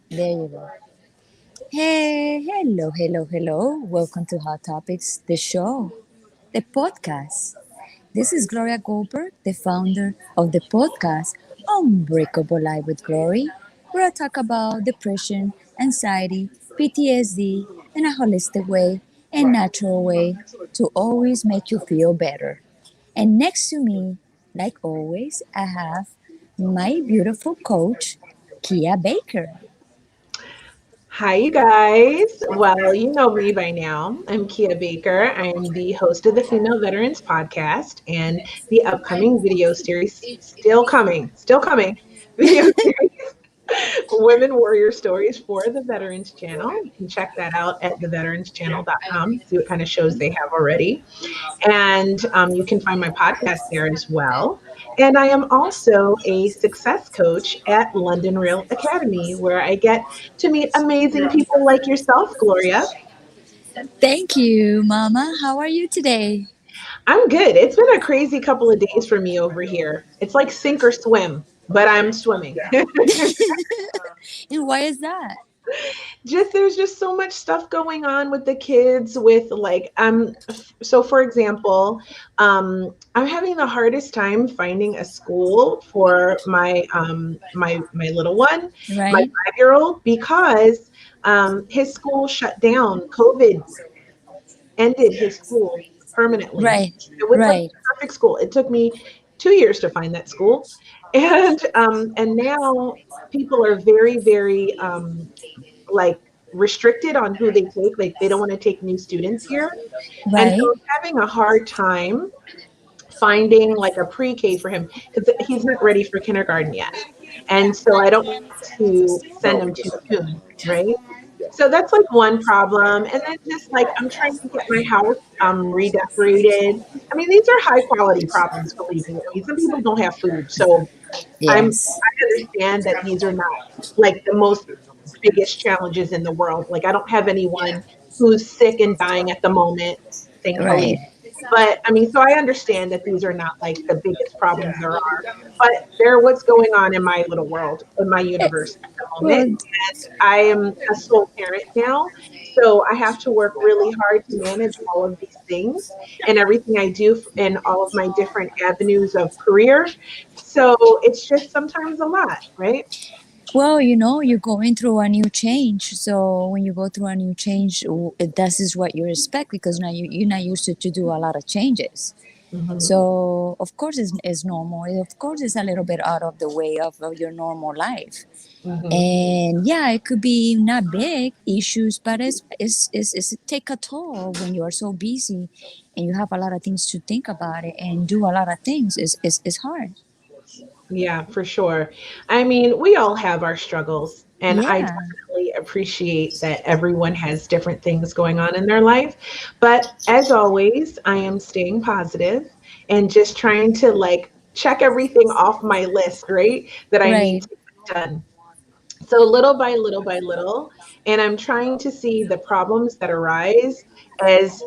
There you go. Hey, hello, hello, hello. Welcome to Hot Topics, the show, the podcast. This is Gloria Goldberg, the founder of the podcast Unbreakable Life with Glory, where I talk about depression, anxiety, PTSD in a holistic way and natural way to always make you feel better. And next to me, like always, I have my beautiful coach, Kia Baker. Hi, you guys. Well, you know me by now. I'm Kia Baker. I am the host of the Female Veterans Podcast and the upcoming video series, still coming, video series, Women Warrior Stories for the Veterans Channel. You can check that out at theveteranschannel.com, see what kind of shows they have already. And you can find my podcast there as well. And I am also a success coach at London Real Academy, where I get to meet amazing people like yourself, Gloria. Thank you, Mama. How are you today? I'm good. It's been a crazy couple of days for me over here. It's like sink or swim, but I'm swimming. And why is that? Just there's just so much stuff going on with the kids with like so for example, I'm having the hardest time finding a school for my little one, my Right, 5-year old, because his school shut down. COVID ended his school permanently. right, It was like right, the perfect school. It took me 2 years to find that school. And now people are very, very like restricted on who they take. Like they don't want to take new students here. And right. so I'm having a hard time finding like a pre-K for him because he's not ready for kindergarten yet. And so I don't want to send him too soon, right? So that's like one problem. And then just like I'm trying to get my house redecorated. I mean, these are high quality problems, believe me. I mean, some people don't have food. So Yes, I understand that these are not like the most biggest challenges in the world. Like I don't have anyone who's sick and dying at the moment, right. thankfully. But I mean, so I understand that these are not like the biggest problems there are, but they're what's going on in my little world, in my Eh, universe at the moment. Well, And I am a sole parent now. So I have to work really hard to manage all of these things and everything I do in all of my different avenues of career. So it's just sometimes a lot, right? you're going through a new change. So when you go through a new change, this is what you expect because now you're not used to do a lot of changes. Hmm. So of course it's normal. Of course it's a little bit out of the way of your normal life. Hmm. And yeah, it could be not big issues, but it's take a toll when you are so busy and you have a lot of things to think about it and do a lot of things. It's hard. Yeah, for sure. I mean, we all have our struggles, and I Yeah, definitely appreciate that everyone has different things going on in their life. But as always, I am staying positive and just trying to like check everything off my list, right? That I need right, to get done. So little by little by little, and I'm trying to see the problems that arise as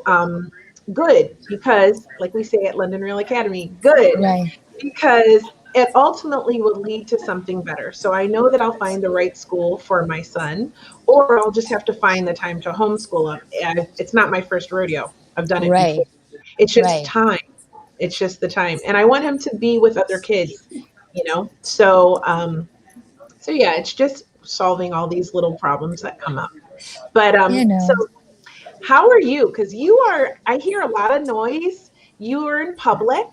good because, like we say at London Real Academy, good right, because it ultimately will lead to something better. So I know that I'll find the right school for my son, or I'll just have to find the time to homeschool him. And it's not my first rodeo. I've done it before. right, It's just right. time. It's just the time, and I want him to be with other kids. So yeah, it's just solving all these little problems that come up. But You so know, how are you? Because you are, I hear a lot of noise. You are in public.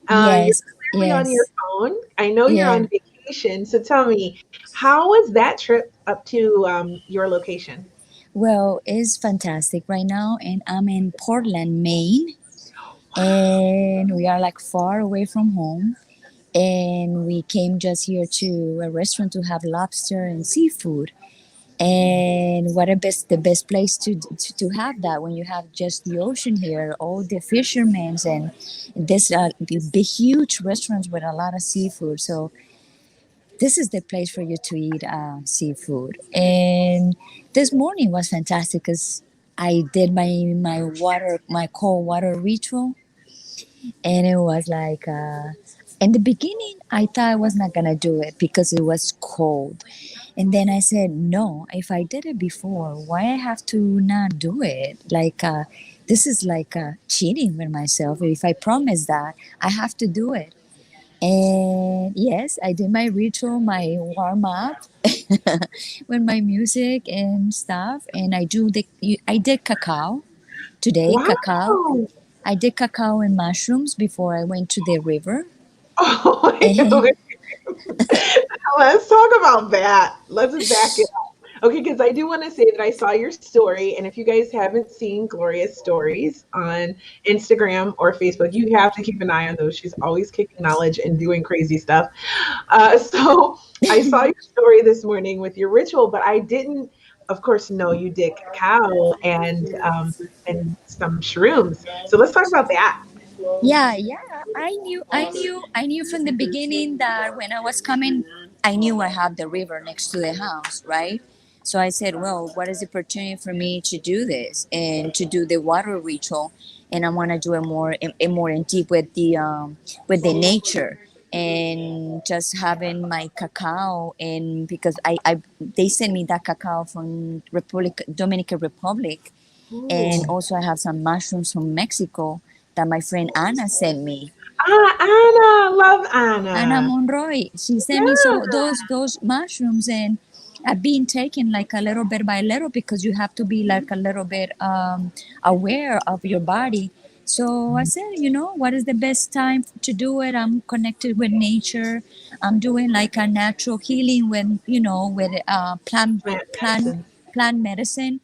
You're yes, clearly on your yes, phone. I know you're yeah. on vacation. So tell me, how was that trip up to your location? Well, it's fantastic right now, and I'm in Portland, Maine, and we are like far away from home. And we came just here to a restaurant to have lobster and seafood. And what a best the best place to have that when you have just the ocean here, all the fishermen's and this big huge restaurants with a lot of seafood. So this is the place for you to eat seafood. And this morning was fantastic because I did my cold water ritual, and it was like In the beginning, I thought I was not gonna do it because it was cold. And then I said, no, if I did it before, why I have to not do it? Like, this is like cheating with myself. If I promise that, I have to do it. And yes, I did my ritual, my warm up with my music and stuff. And I did cacao today, cacao. Wow. I did cacao and mushrooms before I went to the river. Oh, And let's talk about that. Let's back it up. Okay, because I do want to say that I saw your story, and if you guys haven't seen Gloria's stories on Instagram or Facebook, you have to keep an eye on those. She's always kicking knowledge and doing crazy stuff. So I saw your story this morning with your ritual, but I didn't, of course, know you did cacao and some shrooms. So let's talk about that. yeah, yeah. I knew from the beginning that when I was coming, I knew I had the river next to the house, right? So I said, well, what is the opportunity for me to do this and to do the water ritual? And I want to do it more in deep with the nature and just having my cacao. And because I they sent me that cacao from Dominican Republic, and Ooh. also I have some mushrooms from Mexico that my friend Anna sent me. Ah, Anna, love Anna Anna. Monroy, she sent me so Yeah. those mushrooms, and I've been taking like a little bit by little because you have to be like a little bit aware of your body. So I said, what is the best time to do it? I'm connected with nature. I'm doing like a natural healing with Plant plant medicine. plant medicine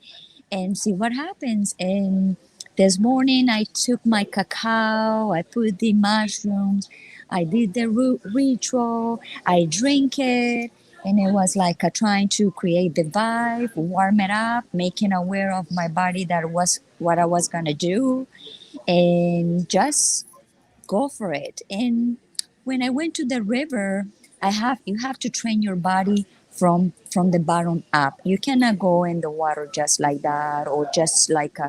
and see what happens. And this morning I took my cacao, I put the mushrooms, I did the ritual, I drink it, and it was like trying to create the vibe, warm it up, making aware of my body that was what I was gonna do, and just go for it. And when I went to the river, you have to train your body from the bottom up. You cannot go in the water just like that, or just like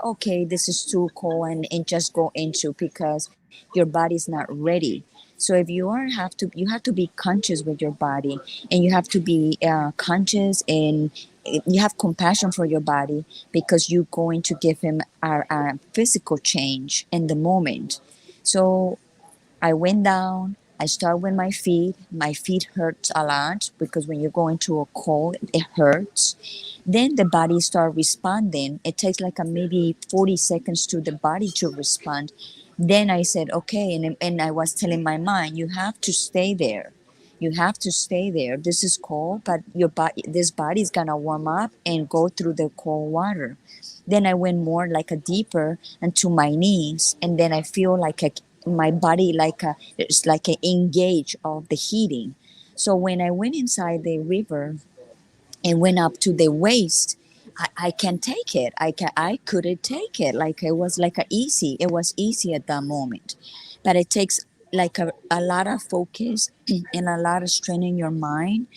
okay, this is too cold, and just go into, because your body's not ready. So if you have to be conscious with your body, and you have to be conscious, and you have compassion for your body, because you're going to give him a physical change in the moment. So I went down. I start with my feet. My feet hurts a lot because when you go into a cold, it hurts. Then the body start responding. It takes like a maybe 40 seconds to the body to respond. Then I said, okay, and I was telling my mind, you have to stay there. You have to stay there. This is cold, but this body is gonna warm up and go through the cold water. Then I went more like a deeper into my knees, and then I feel like my body it's like a engage of the heating. So when I went inside the river and went up to the waist, I can take it. I couldn't take it. Like it was like a easy. It was easy at that moment, but it takes like a lot of focus and a lot of strength in your mind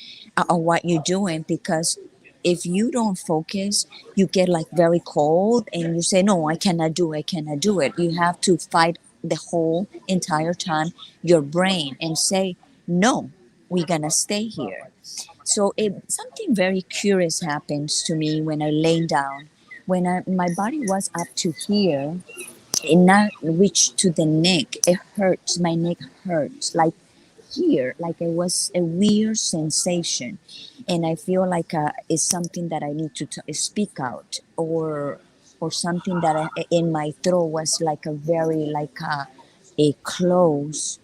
on what you're doing, because if you don't focus, you get like very cold and you say, no, I cannot do it, I cannot do it. You have to fight the whole entire time your brain and say, no, we're gonna stay here. So something very curious happens to me when I lay down. When my body was up to here, it not reached to the neck. It hurts. My neck hurts. Like here, like it was a weird sensation, and I feel like it's something that I need to speak out, or something that in my throat was like a very like a close,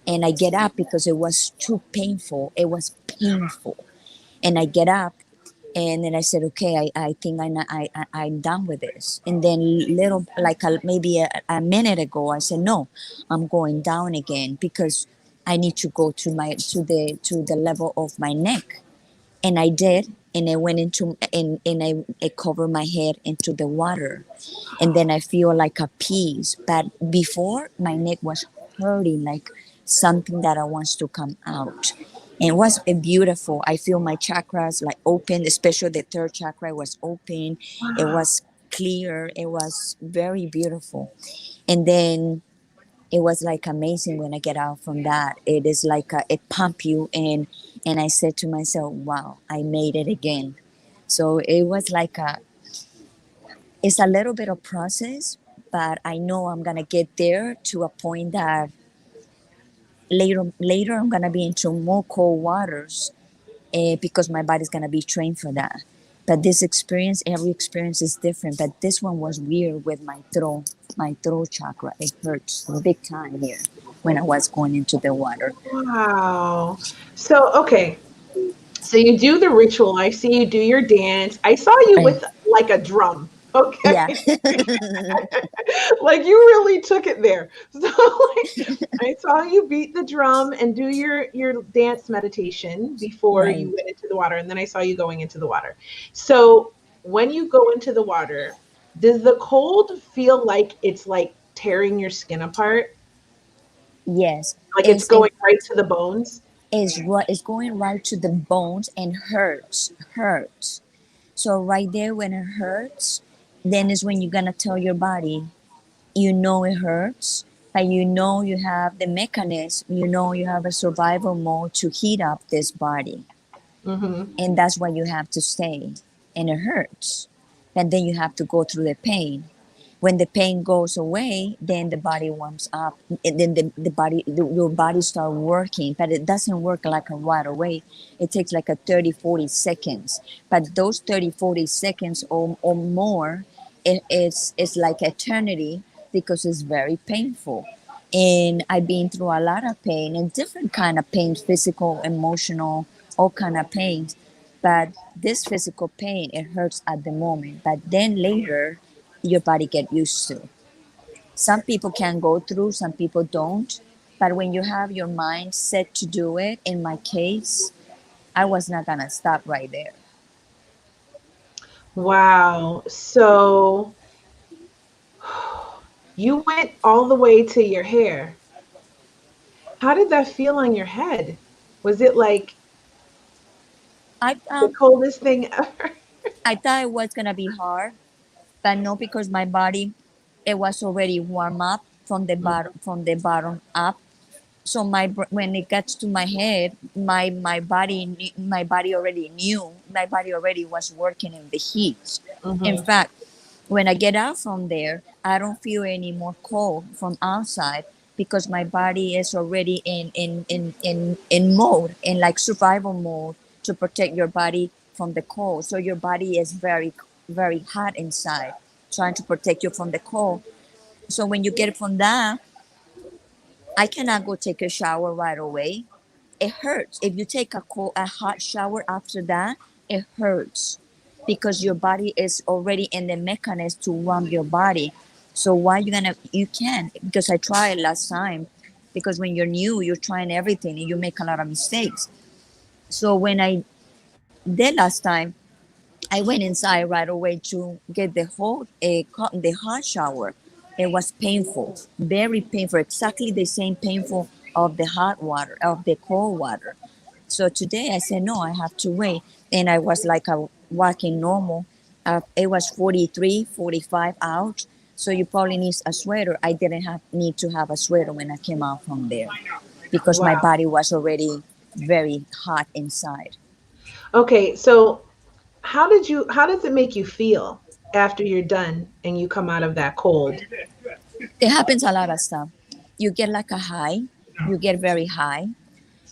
and I get up because it was too painful. It was painful, and I get up, and then I said, okay, I think I'm done with this. And then little, like maybe a minute ago, I said, no, I'm going down again because I need to go to the level of my neck. And I did, and I went into, and I covered my head into the water. And then I feel like a peace. But before, my neck was hurting, like something that I wants to come out. And it was beautiful. I feel my chakras like open, especially the third chakra was open. It Wow. was clear. It was very beautiful. And then It was like amazing when I get out from that. It is like it pump you in, and I said to myself, "Wow, I made it again." So it was like it's a little bit of process, but I know I'm gonna get there to a point that later I'm gonna be into more cold waters, because my body's gonna be trained for that. But this experience, every experience is different. But this one was weird with my throat chakra. It hurts big time here when I was going into the water. Wow. So, okay. So you do the ritual. I see you do your dance. I saw you Right. with like a drum. Yeah. Okay. Like you really took it there. So like I saw you beat the drum and do your dance meditation before Right. you went into the water, and then I saw you going into the water. So when you go into the water, does the cold feel like it's like tearing your skin apart? Yes. Like it's going right to the bones? It's going right to the bones and hurts. So right there when it hurts, then is when you're gonna tell your body, you know it hurts, but you know you have the mechanism, you know you have a survival mode to heat up this body, Mm-hmm. and that's why you have to stay, and it hurts, and then you have to go through the pain. When the pain goes away, then the body warms up, and then your body start working, but it doesn't work like a right away. It takes like a 30-40 seconds, but those 30-40 seconds or more, it's like eternity, because it's very painful. And I've been through a lot of pain, and different kind of pain, physical, emotional, all kind of pains. But this physical pain, it hurts at the moment, but then later your body get used to. Some people can go through, some people don't. But when you have your mind set to do it, in my case, I was not gonna stop right there. Wow. So you went all the way to your hair. How did that feel on your head? Was it like I the coldest thing ever? I thought it was gonna be hard, but no, because my body, it was already warm up from the bottom up. So when it gets to my head, my body already knew, my body already was working in the heat. In Mm-hmm. fact, when I get out from there, I don't feel any more cold from outside, because my body is already in mode, in like survival mode, to protect your body from the cold. So your body is very hot inside, trying to protect you from the cold. So when you get from that, I cannot go take a shower right away. It hurts. If you take a hot shower after that, it hurts, because your body is already in the mechanism to warm your body. So why you can, because I tried last time, because when you're new, you're trying everything and you make a lot of mistakes. So when I did last time, I went inside right away to get the hot shower. It was painful, very painful, exactly the same painful of the hot water, of the cold water. So today I said, no, I have to wait. And I was like a walking normal. It was 43, 45 out. So you probably need a sweater. I didn't have need to have a sweater when I came out from there, because my Wow. body was already very hot inside. Okay, so how does it make you feel after you're done and you come out of that cold? It happens a lot of stuff. You get like a high, you get very high,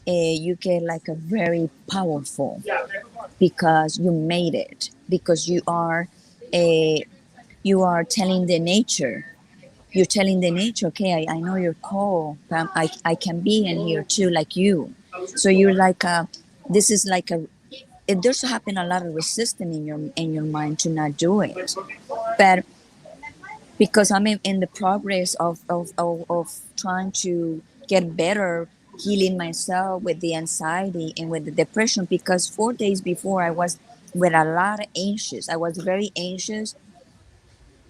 you get like a very powerful, because you made it, because a you are telling the nature, you're telling the nature, okay, I know you're cold, but I can be in here too, like you. So you're like this is like there's happen a lot of resistance in your mind to not do it. But because I'm in the progress of trying to get better, healing myself with the anxiety and with the depression, because 4 days before I was with a lot of anxious. I was very anxious.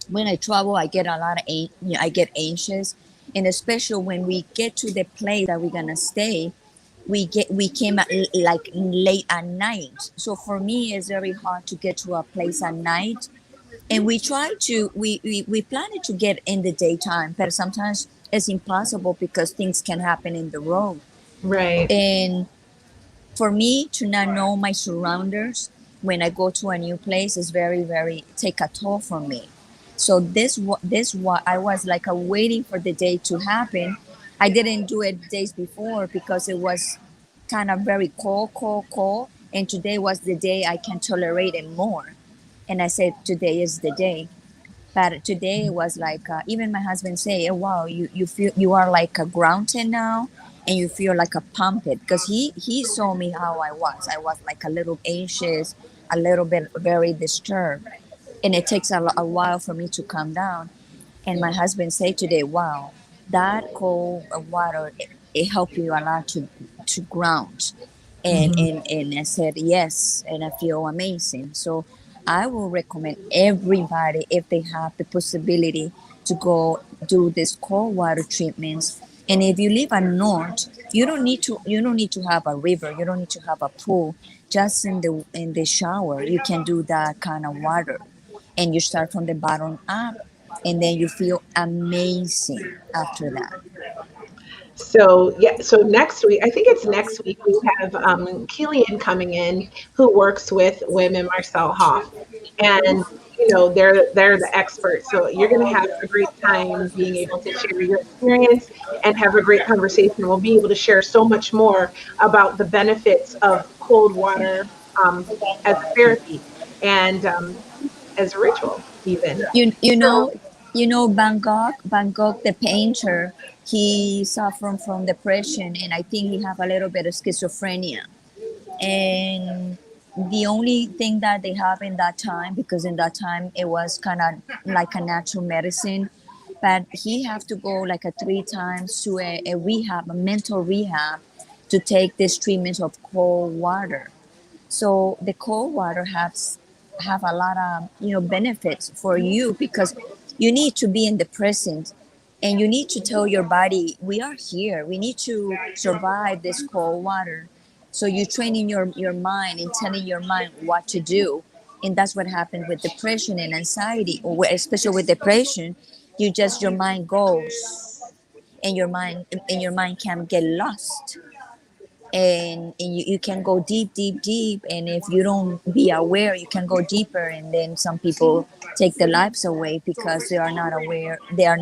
When I travel, I get a lot of I get anxious, and especially when we get to the place that we're gonna stay, we came at like late at night. So for me, it's very hard to get to a place at night. And we try to we planning to get in the daytime, but sometimes it's impossible because things can happen in the road. Right. And for me to not know my surroundings when I go to a new place is very, very take a toll from me. So this what I was like waiting for the day to happen. I didn't do it days before because it was kind of very cold, cold, cold. And today was the day I can tolerate it more. And I said, today is the day. But today was like even my husband say, oh, wow, you feel you are like a grounded now, and you feel like a pumped because he saw me how I was like a little anxious, a little bit very disturbed, and it takes a while for me to calm down. And my husband said today, wow, that cold water, it helped you a lot to ground. Mhm. And I said yes, and I feel amazing. So I will recommend everybody if they have the possibility to go do this cold water treatments. And if you live at north, you don't need to have a river, you don't need to have a pool. Just in the shower, you can do that kind of water, and you start from the bottom up, and then you feel amazing after that. So yeah, so next week, I think it's next week, we have Killian coming in, who works with women Marcel Hoff, and they're the experts. So you're going to have a great time being able to share your experience and have a great conversation. We'll be able to share so much more about the benefits of cold water as a therapy and as a ritual, even. You So know, Van Gogh, the painter, he suffered from depression, and I think he have a little bit of schizophrenia. And the only thing that they have in that time, because in that time it was kind of like a natural medicine, but he have to go like a 3 times to a rehab, a mental rehab, to take this treatment of cold water. So the cold water have a lot of benefits for you because you need to be in the present, and you need to tell your body we are here. We need to survive this cold water. So you training your mind and telling your mind what to do, and that's what happened with depression and anxiety, or especially with depression. You just your mind goes, and your mind can get lost, and you can go deep, deep, deep. And if you don't be aware, you can go deeper, and then some people take their lives away because they are not aware, they're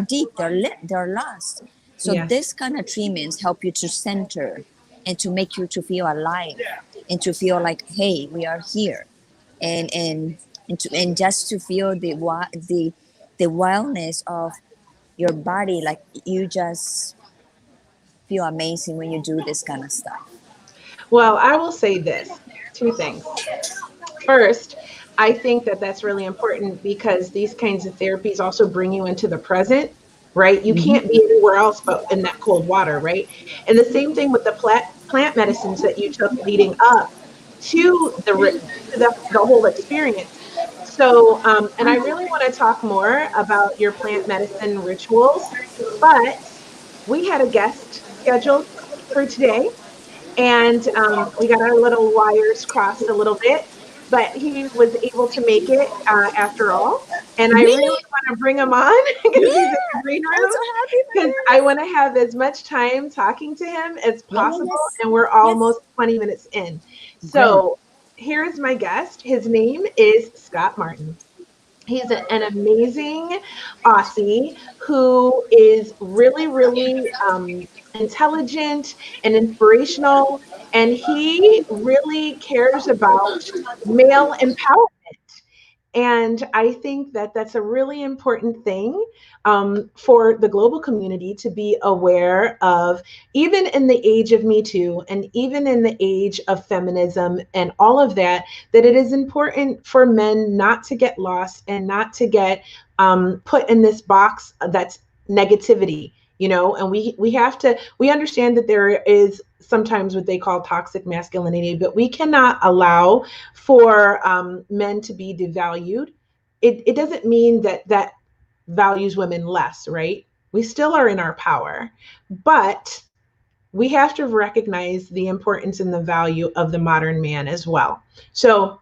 deep, they're lost. So yes. this kind of treatments help you to center and to make you to feel alive, and to feel like, hey, we are here. And just to feel the wildness of your body, like you just feel amazing when you do this kind of stuff. Well, I will say this, two things. First, I think that that's really important because these kinds of therapies also bring you into the present, right? You can't be anywhere else but in that cold water, right? And the same thing with the plant medicines that you took leading up to the whole experience. So, and I really want to talk more about your plant medicine rituals, but we had a guest scheduled for today, and we got our little wires crossed a little bit, but he was able to make it after all. And I really Really? want to bring him on because he's in the Yeah, green I'm room, so happy for because I this. want to have as much time talking to him as Yeah, yeah, possible. yes, And we're yes. almost 20 minutes in. Great. So here's my guest. His name is Scott Martin. He's an amazing Aussie who is really, really intelligent and inspirational. And he really cares about male empowerment. And I think that that's a really important thing for the global community to be aware of, even in the age of Me Too and even in the age of feminism and all of that, that it is important for men not to get lost and not to get put in this box that's negativity. And we have to, we understand that there is sometimes what they call toxic masculinity, but we cannot allow for men to be devalued. It doesn't mean that that values women less, right? We still are in our power, but we have to recognize the importance and the value of the modern man as well. So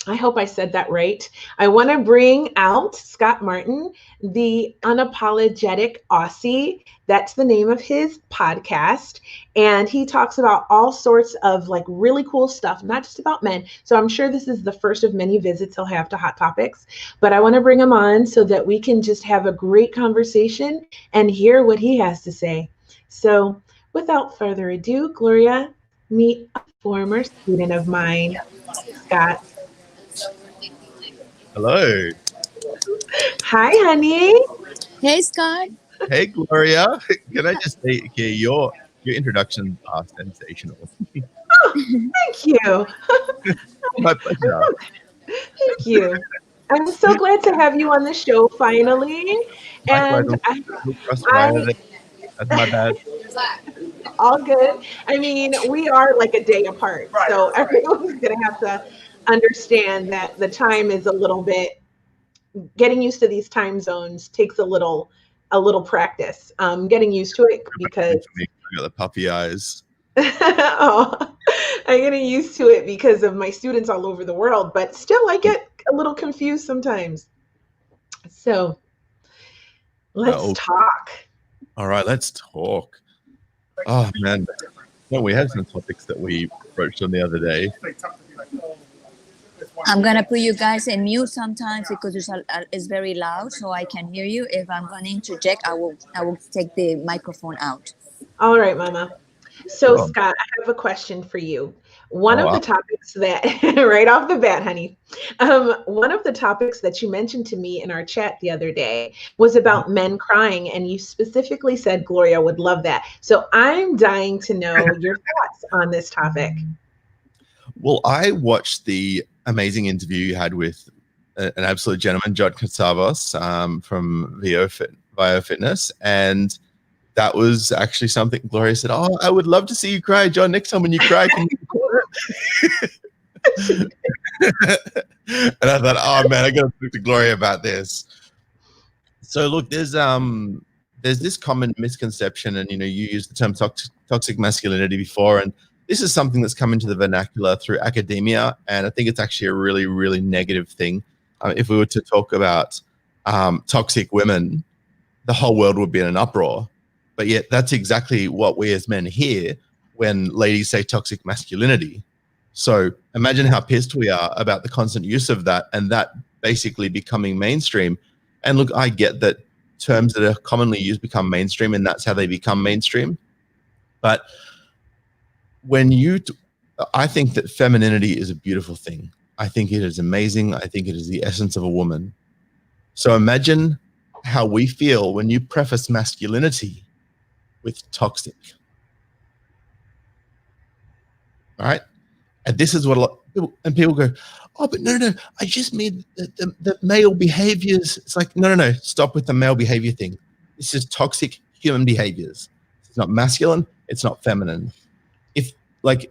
I hope I said that right. I want to bring out Scott Martin, the Unapologetic Aussie. That's the name of his podcast. And he talks about all sorts of like really cool stuff, not just about men. So I'm sure this is the first of many visits he'll have to Hot Topics. But I want to bring him on so that we can just have a great conversation and hear what he has to say. So without further ado, Gloria, meet a former student of mine, Scott. Hello. Hi, honey. Hey, Scott. Hey, Gloria. Can I just say, okay, your introductions are sensational. Oh, thank you. My pleasure. Thank you. I'm so glad to have you on the show finally. Likewise, And I'm a little frustrated. I That's my bad. all good. I mean, we are like a day apart. So everyone's going to have to understand that the time is a little bit, getting used to these time zones takes a little practice. Getting used to it because I got the puppy eyes. oh, I'm getting used to it because of my students all over the world, but still I get a little confused sometimes. So let's talk. All right, let's talk. Oh, man. No, we have some topics that we broached on the other day. I'm gonna put you guys in mute sometimes because it's very loud, so I can hear you. If I'm going to interject, I will take the microphone out. All right, Mama. So Oh. Scott, I have a question for you. One Oh, of wow. the topics that right off the bat, honey, one of the topics that you mentioned to me in our chat the other day was about men crying, and you specifically said Gloria would love that. So I'm dying to know your thoughts on this topic. Well, I watched the amazing interview you had with an absolute gentleman, John Katsavos, from VO Fitness, and that was actually something Gloria said, "Oh, I would love to see you cry, John. Next time when you cry, can you And I thought, oh man, I got to talk to Gloria about this. So look, there's this common misconception, and you used the term toxic masculinity before, and this is something that's come into the vernacular through academia, and I think it's actually a really, really negative thing. If we were to talk about toxic women, the whole world would be in an uproar. But yet that's exactly what we as men hear when ladies say toxic masculinity. So imagine how pissed we are about the constant use of that, and that basically becoming mainstream. And look, I get that terms that are commonly used become mainstream, and that's how they become mainstream. But when I think that femininity is a beautiful thing. I think it is amazing. I think it is the essence of a woman. So imagine how we feel when you preface masculinity with toxic. All right? And this is what a lot of people go, oh, but no, I just mean the male behaviors. It's like, no, stop with the male behavior thing. This is toxic human behaviors. It's not masculine. It's not feminine.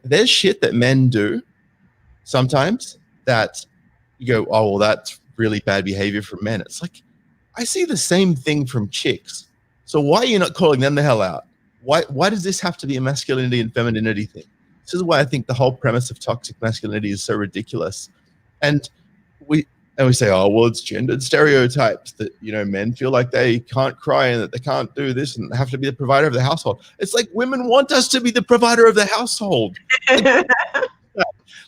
There's shit that men do sometimes that you go, oh, well, that's really bad behavior from men. It's like, I see the same thing from chicks. So why are you not calling them the hell out? Why does this have to be a masculinity and femininity thing? This is why I think the whole premise of toxic masculinity is so ridiculous. And we say, oh, well, it's gendered stereotypes that, men feel like they can't cry and that they can't do this and they have to be the provider of the household. It's like women want us to be the provider of the household.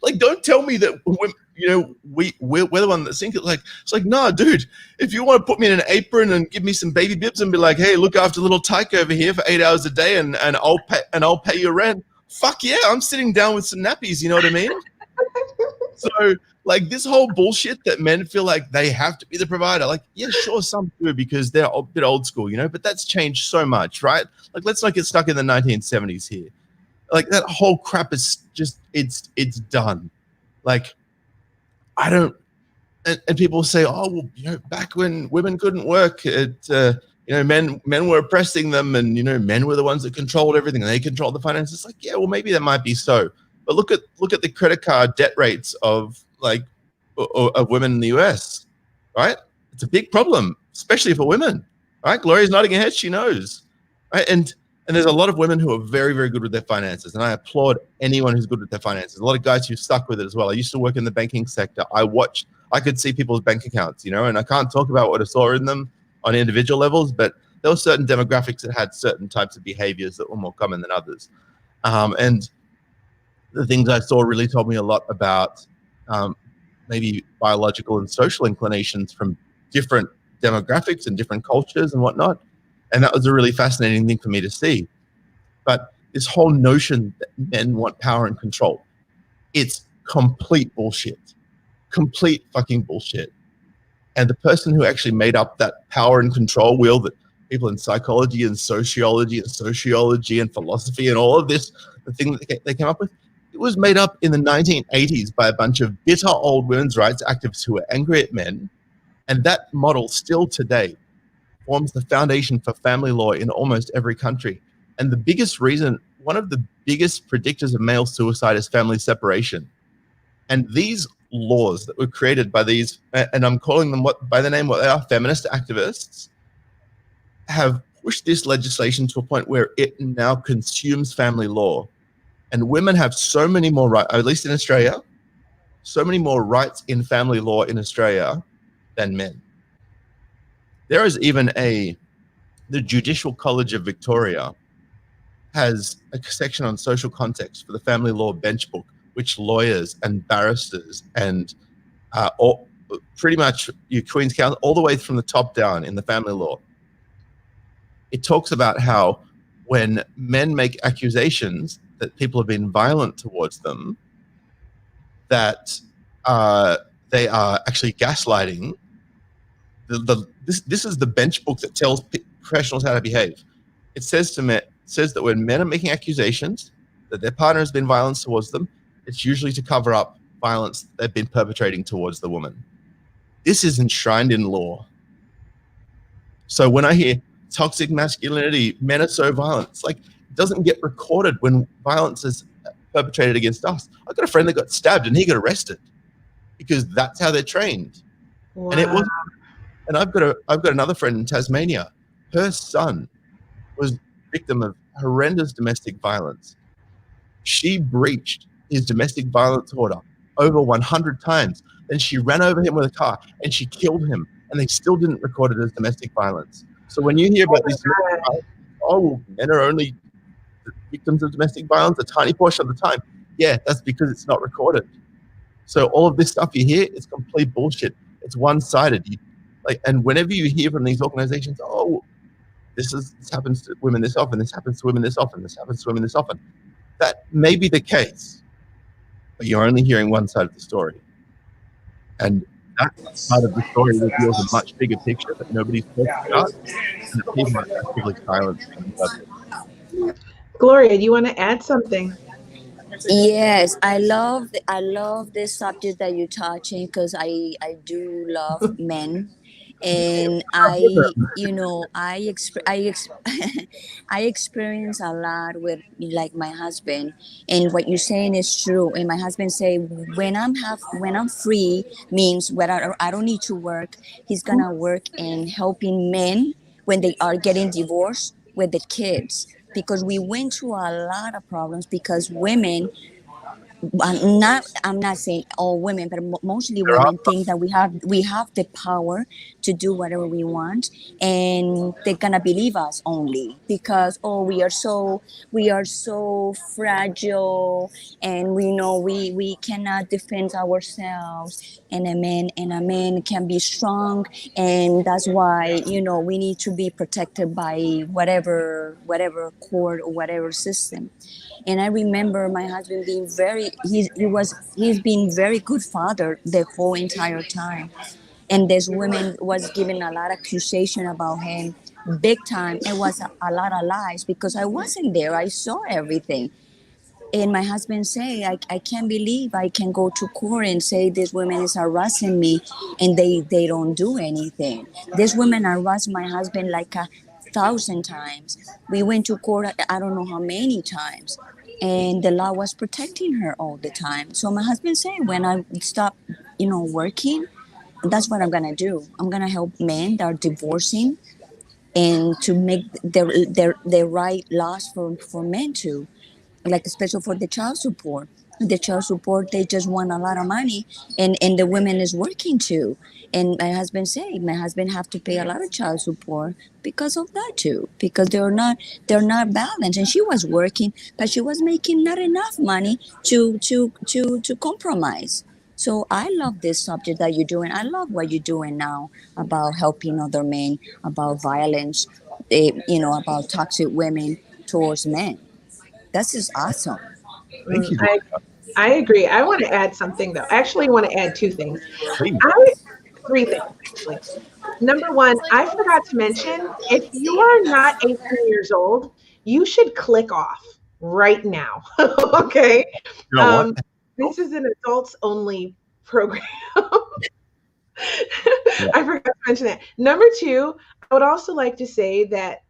Like, don't tell me that we're the one that think it. Like, it's like, nah, dude, if you want to put me in an apron and give me some baby bibs and be like, hey, look after little Tyke over here for 8 hours a day and I'll pay your rent. Fuck yeah, I'm sitting down with some nappies, you know what I mean? So, like, this whole bullshit that men feel like they have to be the provider, like, yeah, sure, some do because they're a bit old school, but that's changed so much, right? Like, let's not get stuck in the 1970s here. Like, that whole crap is just, it's done. Like, I don't, and people say, oh, well, back when women couldn't work, men were oppressing them, and men were the ones that controlled everything, and they controlled the finances. It's like, yeah, well, maybe that might be so, but look at the credit card debt rates of women in the US, right? It's a big problem, especially for women, right? Gloria's nodding her head; she knows, right? And And there's a lot of women who are very, very good with their finances. And I applaud anyone who's good with their finances. A lot of guys who stuck with it as well. I used to work in the banking sector. I could see people's bank accounts, and I can't talk about what I saw in them on individual levels, but there were certain demographics that had certain types of behaviors that were more common than others. And the things I saw really told me a lot about maybe biological and social inclinations from different demographics and different cultures and whatnot. And that was a really fascinating thing for me to see. But this whole notion that men want power and control, it's complete bullshit. Complete fucking bullshit. And the person who actually made up that power and control wheel that people in psychology and sociology and philosophy and all of this, the thing that they came up with, it was made up in the 1980s by a bunch of bitter old women's rights activists who were angry at men. And that model still today forms the foundation for family law in almost every country. And the biggest reason, one of the biggest predictors of male suicide is family separation. And these laws that were created by these, and I'm calling them by the name what they are, feminist activists, have pushed this legislation to a point where it now consumes family law. And women have so many more rights, at least in Australia, so many more rights in family law in Australia than men. There is even the Judicial College of Victoria has a section on social context for the family law bench book, which lawyers and barristers and pretty much your Queen's Counsel, all the way from the top down in the family law. It talks about how when men make accusations that people have been violent towards them, that they are actually gaslighting. This is the bench book that tells professionals how to behave. It says that when men are making accusations that their partner has been violent towards them, it's usually to cover up violence they've been perpetrating towards the woman. This is enshrined in law. So when I hear toxic masculinity, men are so violent, it's like it doesn't get recorded when violence is perpetrated against us. I've got a friend that got stabbed and he got arrested because that's how they're trained. Wow. And it was. And I've got another friend in Tasmania. Her son was victim of horrendous domestic violence. She breached his domestic violence order over 100 times. Then she ran over him with a car and she killed him. And they still didn't record it as domestic violence. So when you hear about these, men are only victims of domestic violence a tiny portion of the time. Yeah, that's because it's not recorded. So all of this stuff you hear, it's complete bullshit. It's one-sided. And whenever you hear from these organizations, this happens to women this often, this happens to women this often, this happens to women this often, that may be the case, but you're only hearing one side of the story. And that part of the story reveals a much bigger picture that nobody's talking about, and that people are actively silenced. Gloria, do you want to add something? Yes, I love this subject that you're touching because I do love men, and I experience a lot with like my husband, and what you're saying is true. And my husband say when I'm free means when I don't need to work, he's gonna work in helping men when they are getting divorced with the kids. Because we went through a lot of problems because women, I'm not saying all women, but mostly women think that we have the power to do whatever we want, and they're gonna believe us only because we are so fragile, and we know we cannot defend ourselves, and a man can be strong, and that's why we need to be protected by whatever court or whatever system. And I remember my husband being he's been very good father the whole entire time. And this woman was giving a lot of accusation about him, big time. It was a lot of lies because I wasn't there. I saw everything. And my husband say, I can't believe I can go to court and say this woman is harassing me, and they don't do anything. This woman harassed my husband like 1,000 times. We went to court, I don't know how many times. And the law was protecting her all the time. So my husband said, when I stop, working, that's what I'm going to do. I'm going to help men that are divorcing and to make their right laws for men too, like especially for the child support. The child support, they just want a lot of money, and the women is working too. And my husband said, my husband have to pay a lot of child support because of that too, because they're not balanced. And she was working, but she was making not enough money to compromise. So I love this subject that you're doing. I love what you're doing now about helping other men, about violence, about toxic women towards men. This is awesome. Thank you. I agree. I want to add something though. I actually want to add two things. Please. Three things actually. Number one, I forgot to mention, if you are not 18 years old, you should click off right now. Okay. You know what? This is an adults only program. I forgot to mention that. Number two, I would also like to say that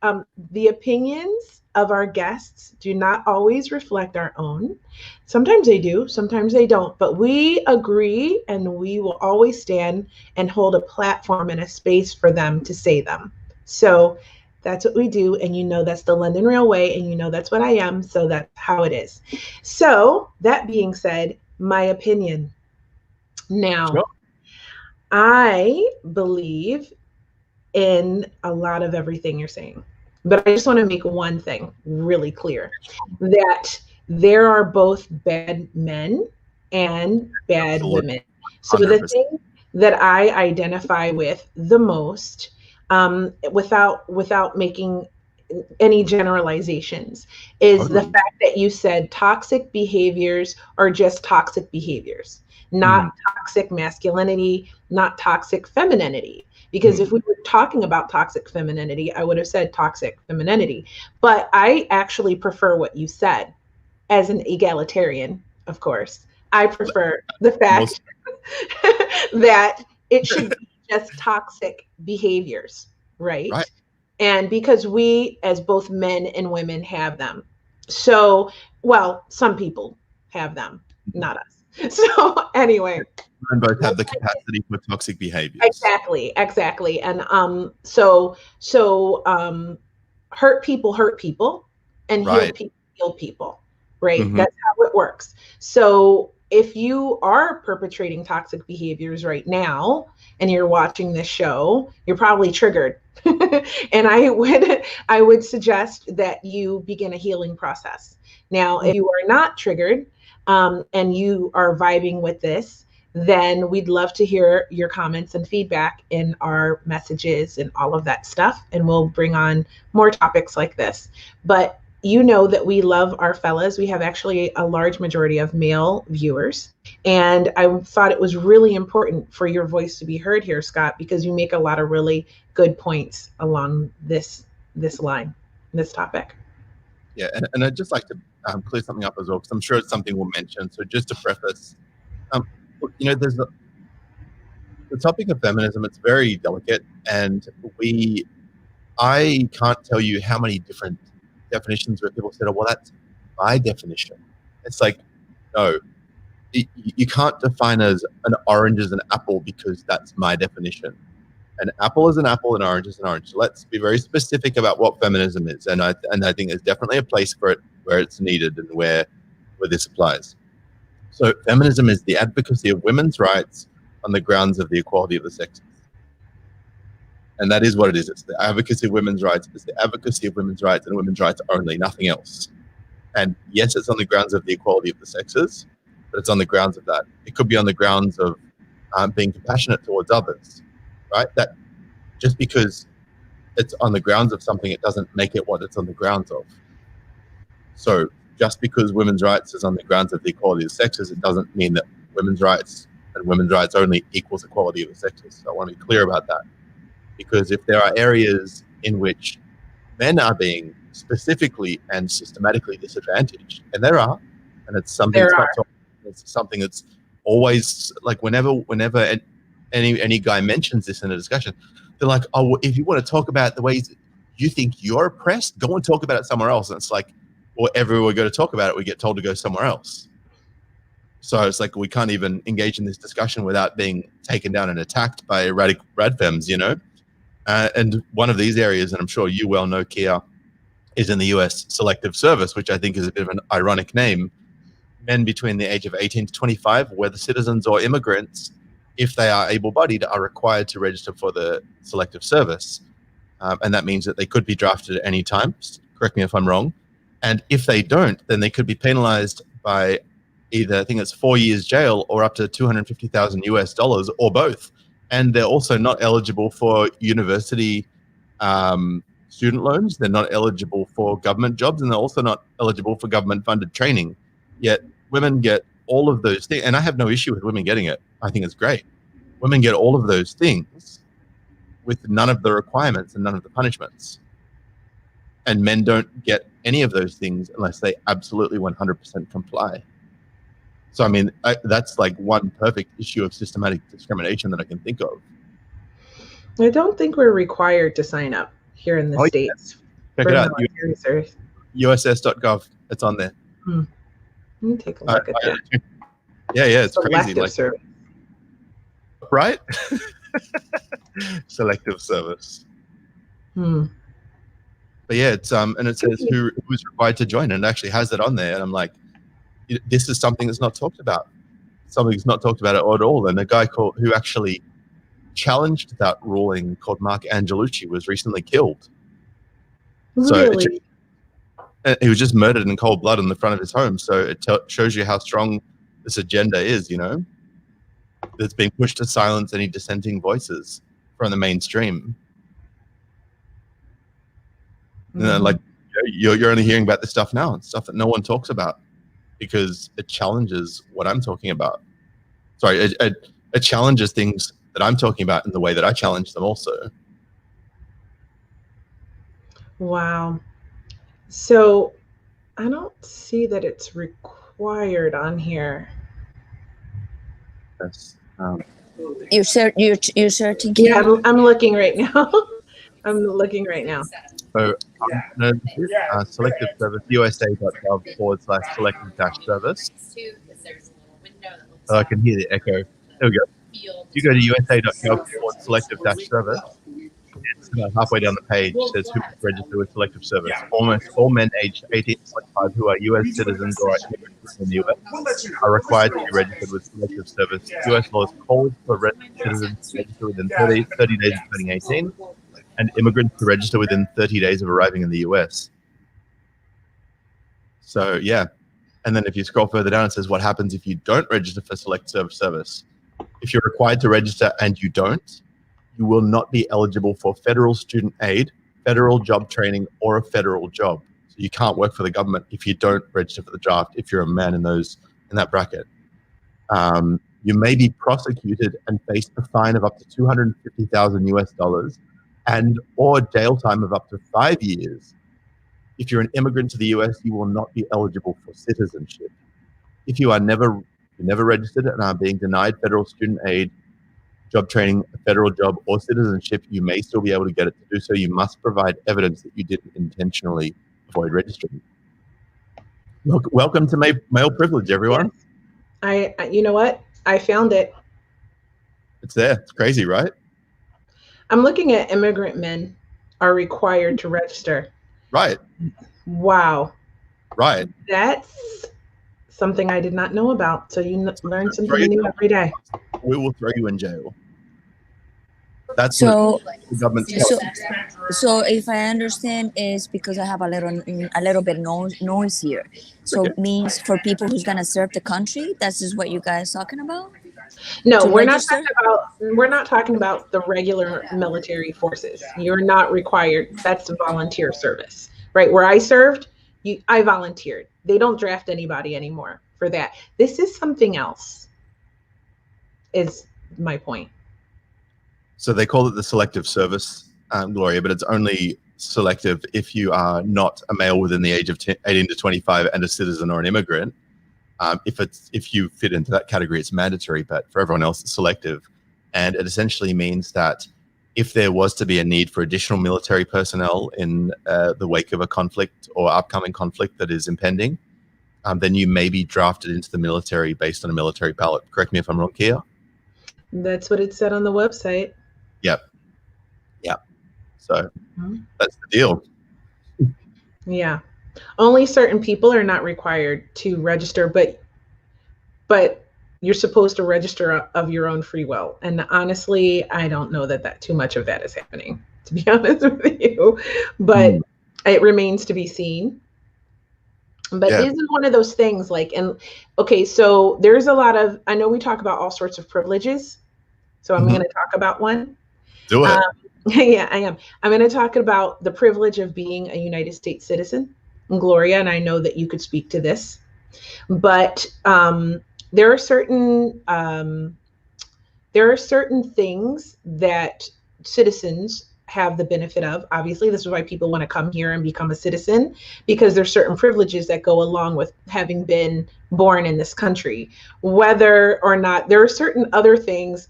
the opinions of our guests do not always reflect our own. Sometimes they do, sometimes they don't, but we agree and we will always stand and hold a platform and a space for them to say them. So that's what we do. And you know, that's the London Railway, and you know, that's what I am. So that's how it is. So that being said, my opinion. Now, Sure. I believe in a lot of everything you're saying, but I just want to make one thing really clear, that there are both bad men and bad Absolutely. women. So the 100%. thing that I identify with the most, without making any generalizations, is the Totally. fact that you said toxic behaviors are just toxic behaviors, not toxic masculinity, not toxic femininity. Because if we were talking about toxic femininity, I would have said toxic femininity. But I actually prefer what you said. As an egalitarian, of course, I prefer the fact that it should be just toxic behaviors, right? Right. And because we, as both men and women, have them. So, well, some people have them, not us. So anyway, And both have the capacity for toxic behaviors. exactly. And hurt people, and Right. heal people, right? Mhm. That's how it works. So if you are perpetrating toxic behaviors right now and you're watching this show, you're probably triggered. And I would suggest that you begin a healing process. Now, if you are not triggered, and you are vibing with this, then we'd love to hear your comments and feedback in our messages and all of that stuff. And we'll bring on more topics like this. But you know that we love our fellas. We have actually a large majority of male viewers. And I thought it was really important for your voice to be heard here, Scott, because you make a lot of really good points along this line, this topic. Yeah, and I'd just like to clear something up as well, because I'm sure it's something we'll mention. So just to preface, look, there's the topic of feminism. It's very delicate, and I can't tell you how many different definitions where people said, "Oh, well, that's my definition." It's like, no, you can't define as an orange as an apple because that's my definition. An apple is an apple, an orange is an orange. Let's be very specific about what feminism is, and I think there's definitely a place for it where it's needed and where this applies. So feminism is the advocacy of women's rights on the grounds of the equality of the sexes. And that is what it is. It's the advocacy of women's rights. It's the advocacy of women's rights and women's rights only, nothing else. And yes, it's on the grounds of the equality of the sexes, but it's on the grounds of that. It could be on the grounds of being compassionate towards others, right? That just because it's on the grounds of something, it doesn't make it what it's on the grounds of. So just because women's rights is on the grounds of the equality of the sexes, it doesn't mean that women's rights and women's rights only equals equality of the sexes. So I want to be clear about that. Because if there are areas in which men are being specifically and systematically disadvantaged, and there are, and it's something it's something that's always like whenever any guy mentions this in a discussion, they're like, "Oh, well, if you want to talk about the ways you think you're oppressed, go and talk about it somewhere else." And it's like, well, everywhere we go to talk about it, we get told to go somewhere else. So it's like we can't even engage in this discussion without being taken down and attacked by radical rad femmes, And one of these areas, and I'm sure you well know, Kia, is in the US Selective Service, which I think is a bit of an ironic name. Men between the age of 18 to 25, whether citizens or immigrants, if they are able-bodied, are required to register for the Selective Service. And that means that they could be drafted at any time. Correct me if I'm wrong. And if they don't, then they could be penalized by either, I think it's 4 years jail or up to $250,000 US, or both. And they're also not eligible for university student loans. They're not eligible for government jobs, and they're also not eligible for government-funded training. Yet women get all of those things, and I have no issue with women getting it. I think it's great. Women get all of those things with none of the requirements and none of the punishments. And men don't get any of those things unless they absolutely 100% comply. So, I mean, that's like one perfect issue of systematic discrimination that I can think of. I don't think we're required to sign up here in the States. Check it out. Service. USS.gov. It's on there. Let me take a look at that. Yeah, it's crazy. Selective Service. Right? Selective Service. But yeah, it's and it says who's required to join, and it actually has that on there. And I'm like, this is something that's not talked about. Something that's not talked about at all. And a guy who actually challenged that ruling, called Mark Angelucci, was recently killed. Really? So he was just murdered in cold blood in the front of his home. So it shows you how strong this agenda is, you know, that's being pushed to silence any dissenting voices from the mainstream. And then, like, you're only hearing about this stuff now, and stuff that no one talks about because it challenges what I'm talking about. Sorry, it challenges things that I'm talking about in the way that I challenge them also. Wow. So I don't see that it's required on here. Yes. You're searching. Yeah, I'm looking right now. I'm looking right now. So Selective Service, USA.gov/selective-service. Oh, I can hear the echo. There we go. You go to USA.gov/selective-service. It's halfway down the page. It says who is registered with Selective Service. Almost all men aged 18 to 25 who are U.S. citizens or immigrants in the U.S. are required to be registered with Selective Service. U.S. laws call for citizens to register within 30 days of turning 18, and immigrants to register within 30 days of arriving in the U.S. So, yeah. And then if you scroll further down, it says what happens if you don't register for Selective Service. If you're required to register and you don't, you will not be eligible for federal student aid, federal job training, or a federal job. So you can't work for the government if you don't register for the draft, if you're a man in that bracket. You may be prosecuted and face a fine of up to $250,000 US and or jail time of up to 5 years. If you're an immigrant to the US, you will not be eligible for citizenship. If you are never registered and are being denied federal student aid, job training, a federal job, or citizenship, you may still be able to get it. To do so, you must provide evidence that you didn't intentionally avoid registering. Look, welcome to male privilege, everyone. Yes. You know what? I found it. It's there. It's crazy, right? I'm looking at immigrant men are required to register. Right. Wow. Right. That's something I did not know about. So you learn something new every day. We will throw you in jail. That's So, what the government. so if I understand, is because I have a little bit noise here. So it means for people who's gonna serve the country, that's just what you guys talking about? No, To we're register? not talking about the regular military forces. You're not required. That's a volunteer service, right? Where I served, I volunteered. They don't draft anybody anymore for that. This is something else, is my point. So they call it the Selective Service, Gloria, but it's only selective if you are not a male within the age of 18 to 25 and a citizen or an immigrant. If you fit into that category, it's mandatory, but for everyone else, it's selective. And it essentially means that if there was to be a need for additional military personnel in the wake of a conflict or upcoming conflict that is impending, then you may be drafted into the military based on a military ballot. Correct me if I'm wrong, Kia? That's what it said on the website. Yep. So Mhm. that's the deal. Yeah. Only certain people are not required to register, but you're supposed to register of your own free will. And honestly, I don't know that too much of that is happening, to be honest with you. But it remains to be seen. But Yeah. isn't one of those things like, and okay, so there's a lot of, I know we talk about all sorts of privileges. So I'm going to talk about one. Do it. Yeah, I am. I'm going to talk about the privilege of being a United States citizen. And Gloria, and I know that you could speak to this, but there are certain things that citizens have the benefit of. Obviously, this is why people want to come here and become a citizen, because there's certain privileges that go along with having been born in this country. Whether or not there are certain other things,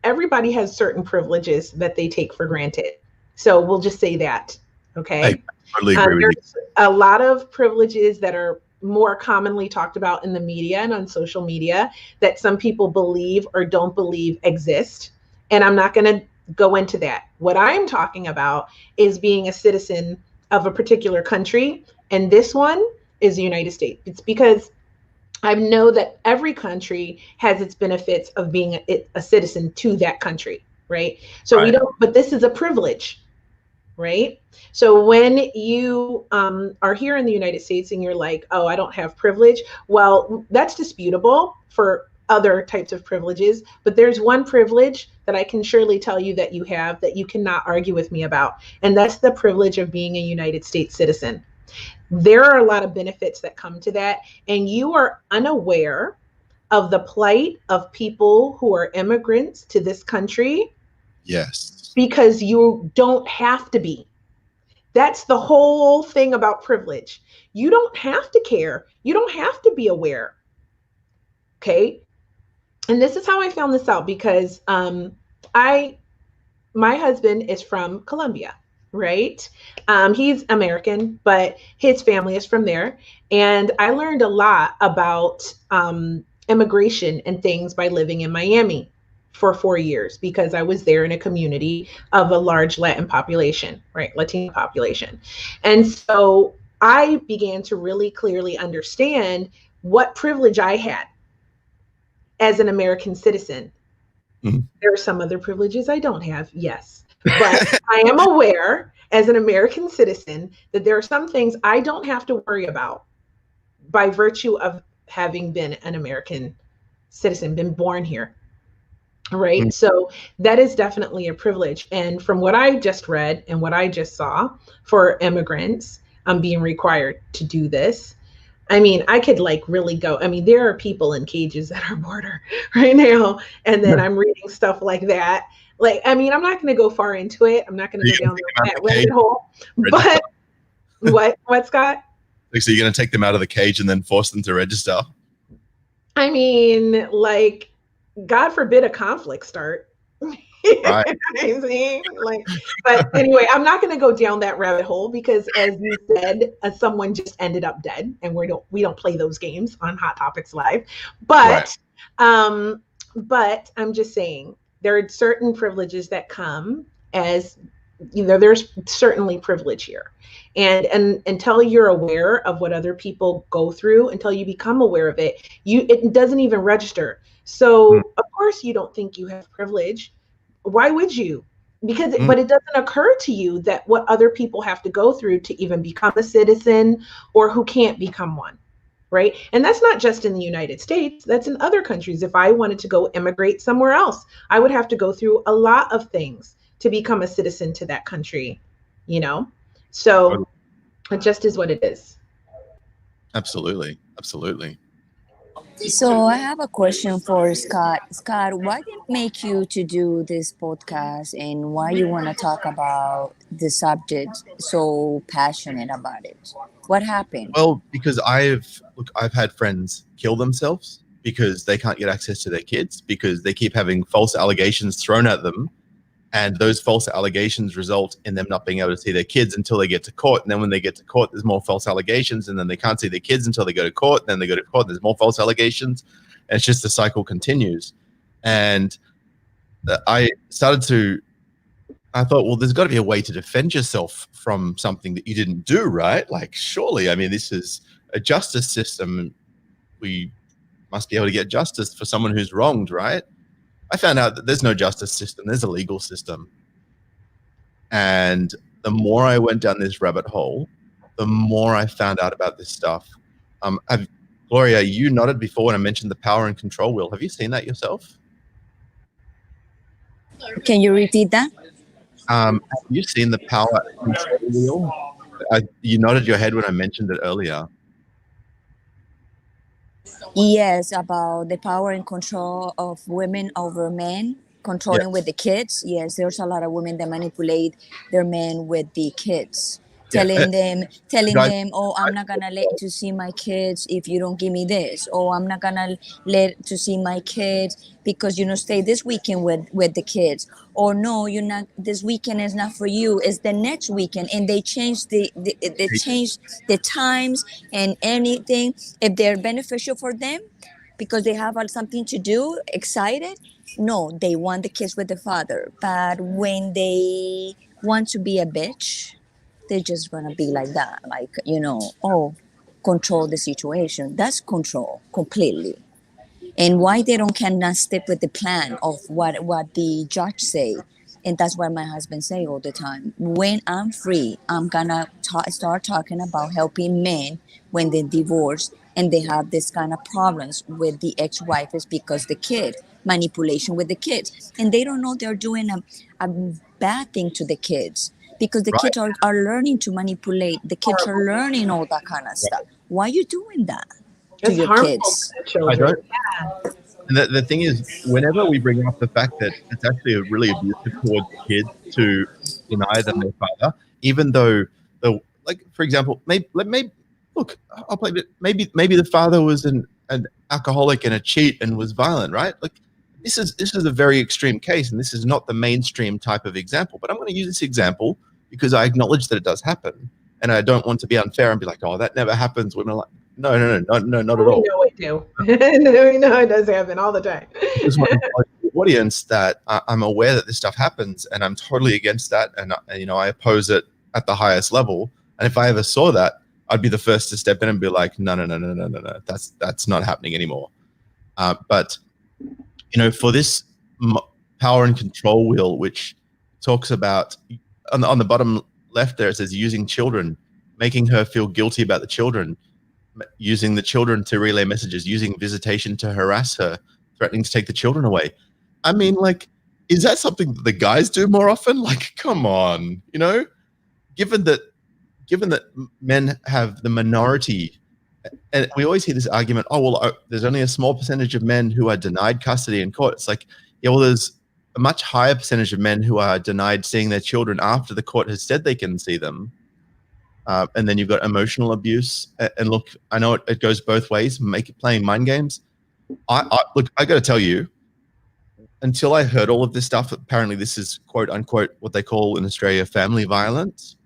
everybody has certain privileges that they take for granted. So we'll just say that. Okay. I totally agree with you. There's a lot of privileges that are more commonly talked about in the media and on social media that some people believe or don't believe exist. And I'm not going to go into that. What I'm talking about is being a citizen of a particular country. And this one is the United States. It's because I know that every country has its benefits of being a citizen to that country, right? So we don't, but this is a privilege, right? So when you are here in the United States and you're like, oh, I don't have privilege, well, that's disputable for other types of privileges. But there's one privilege that I can surely tell you that you have that you cannot argue with me about. And that's the privilege of being a United States citizen. There are a lot of benefits that come to that. And you are unaware of the plight of people who are immigrants to this country. Yes. Because you don't have to be. That's the whole thing about privilege. You don't have to care. You don't have to be aware. Okay. And this is how I found this out, because my husband is from Colombia, right? He's American, but his family is from there. And I learned a lot about immigration and things by living in Miami for 4 years, because I was there in a community of a large Latin population, right? Latino population. And so I began to really clearly understand what privilege I had as an American citizen. There are some other privileges I don't have, yes. But I am aware as an American citizen that there are some things I don't have to worry about by virtue of having been an American citizen, been born here. Right. So that is definitely a privilege. And from what I just read and what I just saw for immigrants being required to do this, I mean, I could like really go. I mean, there are people in cages at our border right now. And then I'm reading stuff like that. Like, I mean, I'm not going to go far into it. I'm not going to go down that rabbit hole. But what, Scott? So you're going to take them out of the cage and then force them to register? I mean, like, God forbid a conflict start. Right. I mean, like, but anyway, I'm not going to go down that rabbit hole, because, as you said, someone just ended up dead, and we don't play those games on Hot Topics Live. But, but I'm just saying there are certain privileges that come as, you know, there's certainly privilege here. And until you're aware of what other people go through, until you become aware of it, it doesn't even register. So of course you don't think you have privilege. Why would you? Because but it doesn't occur to you that what other people have to go through to even become a citizen, or who can't become one. Right. And that's not just in the United States. That's in other countries. If I wanted to go immigrate somewhere else, I would have to go through a lot of things to become a citizen to that country, you know? So it just is what it is. Absolutely. Absolutely. So I have a question for Scott. Scott, what make you to do this podcast, and why you want to talk about the subject so passionate about it? What happened? Well, because I've had friends kill themselves because they can't get access to their kids, because they keep having false allegations thrown at them. And those false allegations result in them not being able to see their kids until they get to court. And then when they get to court, there's more false allegations. And then they can't see their kids until they go to court. Then they go to court, there's more false allegations. And it's just the cycle continues. And I I thought, well, there's got to be a way to defend yourself from something that you didn't do, right? Like, surely, I mean, this is a justice system. We must be able to get justice for someone who's wronged, right? I found out that there's no justice system. There's a legal system. And the more I went down this rabbit hole, the more I found out about this stuff. Gloria, you nodded before when I mentioned the power and control wheel. Have you seen that yourself? Can you repeat that? Have you seen the power and control wheel? You nodded your head when I mentioned it earlier. Yes, about the power and control of women over men, controlling with the kids. Yes, there's a lot of women that manipulate their men with the kids, telling them, oh, I'm not gonna let you see my kids if you don't give me this. Oh, I'm not gonna let to see my kids because stay this weekend with the kids. Or no, you're not. This weekend is not for you. It's the next weekend, and they change they change the times and anything if they're beneficial for them, because they have something to do. Excited? No, they want the kids with the father. But when they want to be a bitch, they're just gonna be like that, like oh, control the situation. That's control completely. And why they cannot stick with the plan of what the judge say. And that's what my husband say all the time. When I'm free, I'm gonna start talking about helping men when they divorce and they have this kind of problems with the ex-wife, is because the kid manipulation with the kids, and they don't know they're doing a bad thing to the kids, because the kids are learning to manipulate. The kids are learning all that kind of stuff. Why are you doing that to your kids? I don't. And the thing is, whenever we bring up the fact that it's actually a really abusive towards kids to deny them their father, even though like for example, maybe look, I'll play it. Maybe the father was an alcoholic and a cheat and was violent, right? Like this is a very extreme case, and this is not the mainstream type of example. But I'm going to use this example because I acknowledge that it does happen, and I don't want to be unfair and be like, oh, that never happens. Women are like, no, not at all. We know it do. We know it does happen all the time. I just want to tell the audience that I'm aware that this stuff happens, and I'm totally against that, and I oppose it at the highest level. And if I ever saw that, I'd be the first to step in and be like, no, that's not happening anymore. But for this power and control wheel, which talks about on the bottom left there, it says using children, making her feel guilty about the children, using the children to relay messages, using visitation to harass her, threatening to take the children away. I mean, like, is that something that the guys do more often? Like, come on, given that men have the minority, and we always hear this argument, oh, well, there's only a small percentage of men who are denied custody in court. It's like, yeah, well, there's a much higher percentage of men who are denied seeing their children after the court has said they can see them. And then you've got emotional abuse. And look, I know it goes both ways, playing mind games. Look, I got to tell you, until I heard all of this stuff, apparently this is quote unquote what they call in Australia family violence.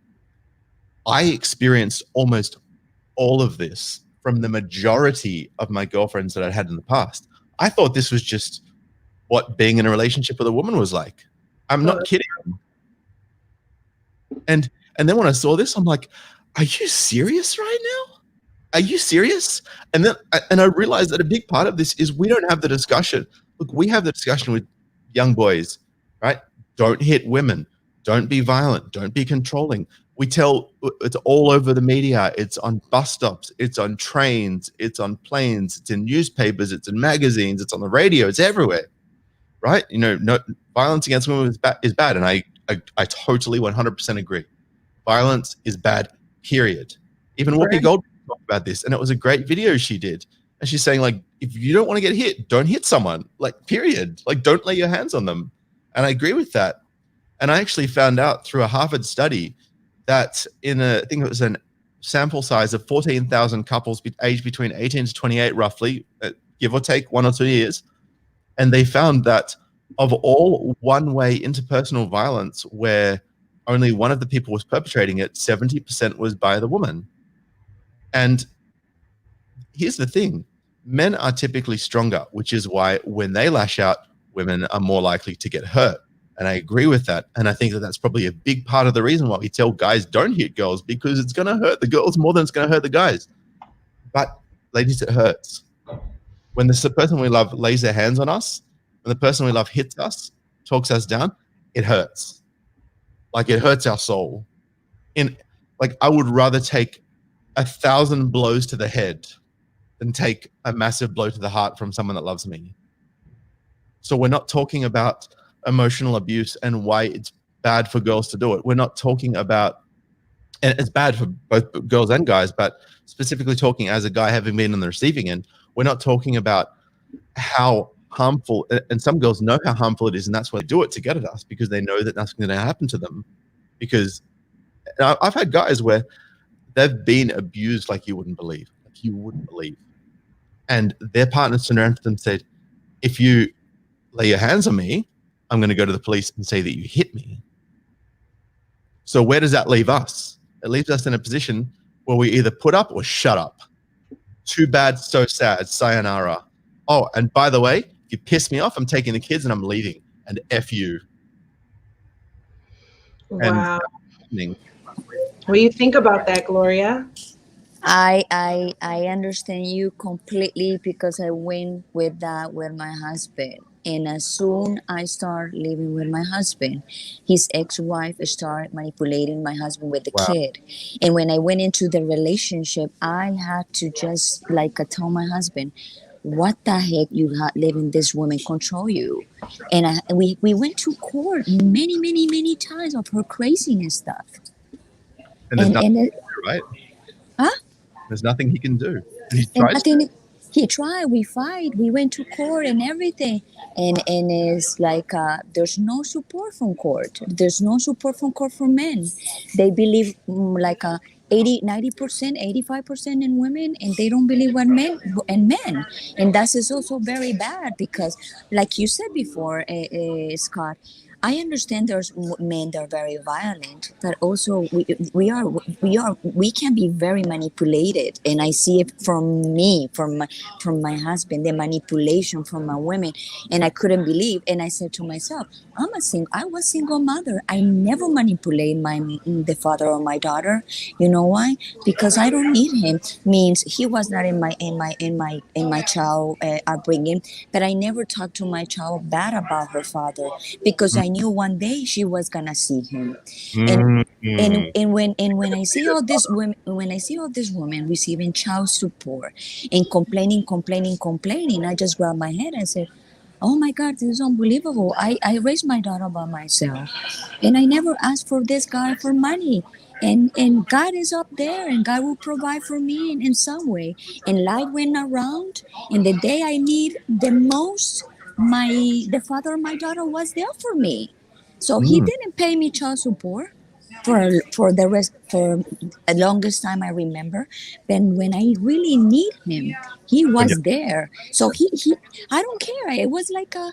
I experienced almost all of this from the majority of my girlfriends that I'd had in the past. I thought this was just what being in a relationship with a woman was like. I'm not kidding. And then when I saw this, I'm like, are you serious right now? Are you serious? And I realized that a big part of this is we don't have the discussion. Look, we have the discussion with young boys, right? Don't hit women. Don't be violent. Don't be controlling. It's all over the media. It's on bus stops. It's on trains. It's on planes. It's in newspapers. It's in magazines. It's on the radio. It's everywhere, right? No, violence against women is bad. And I totally 100% agree. Violence is bad, period. Even Whoopi Goldberg talked about this, and it was a great video she did. And she's saying, like, if you don't want to get hit, don't hit someone, like, period. Like, don't lay your hands on them. And I agree with that. And I actually found out through a Harvard study that I think it was a sample size of 14,000 couples aged between 18 to 28, roughly, give or take 1 or 2 years. And they found that of all one-way interpersonal violence where only one of the people was perpetrating it, 70% was by the woman. And here's the thing. Men are typically stronger, which is why when they lash out, women are more likely to get hurt. And I agree with that. And I think that that's probably a big part of the reason why we tell guys don't hit girls, because it's going to hurt the girls more than it's going to hurt the guys. But ladies, it hurts. When the person we love lays their hands on us, when the person we love hits us, talks us down, it hurts. Like, it hurts our soul. Like, I would rather take 1,000 blows to the head than take a massive blow to the heart from someone that loves me. So we're not talking about emotional abuse and why it's bad for girls to do it. We're not talking about, and it's bad for both girls and guys, but specifically talking as a guy having been on the receiving end, we're not talking about how harmful, and some girls know how harmful it is, and that's why they do it to get at us, because they know that nothing's going to happen to them. Because I've had guys where they've been abused like you wouldn't believe. And their partners turned around to them and said, if you lay your hands on me, I'm going to go to the police and say that you hit me. So where does that leave us? It leaves us in a position where we either put up or shut up. Too bad, so sad, sayonara. Oh, and by the way, if you piss me off, I'm taking the kids and I'm leaving. And F you. Wow. And what do you think about that, Gloria? I understand you completely, because I went with that with my husband. And as soon I start living with my husband, his ex-wife started manipulating my husband with the kid. And when I went into the relationship, I had to just tell my husband, what the heck, you letting this woman control you? And we went to court many times of her craziness stuff. And there's nothing he can do, right? Huh? There's nothing he can do. He tried, we fight, we went to court and everything. And it's like, there's no support from court. There's no support from court for men. They believe 80%, 90%, 85% in women, and they don't believe in men. And that is also very bad, because like you said before, Scott, I understand there's men that are very violent, but also we can be very manipulated, and I see it from my husband, the manipulation from my women, and I couldn't believe. And I said to myself, I was single mother. I never manipulate the father of my daughter. You know why? Because I don't need him. Means he was not in my child upbringing, but I never talked to my child bad about her father, because I knew one day she was gonna see him. And when I see all these women receiving child support and complaining, I just grab my head and say, oh my God, this is unbelievable. I raised my daughter by myself, and I never asked for this guy for money. And God is up there, and God will provide for me in some way. And life went around, and the day I need the most, the father of my daughter was there for me. So he didn't pay me child support for the longest time I remember. Then when I really need him, he was there. So he I don't care. It was like a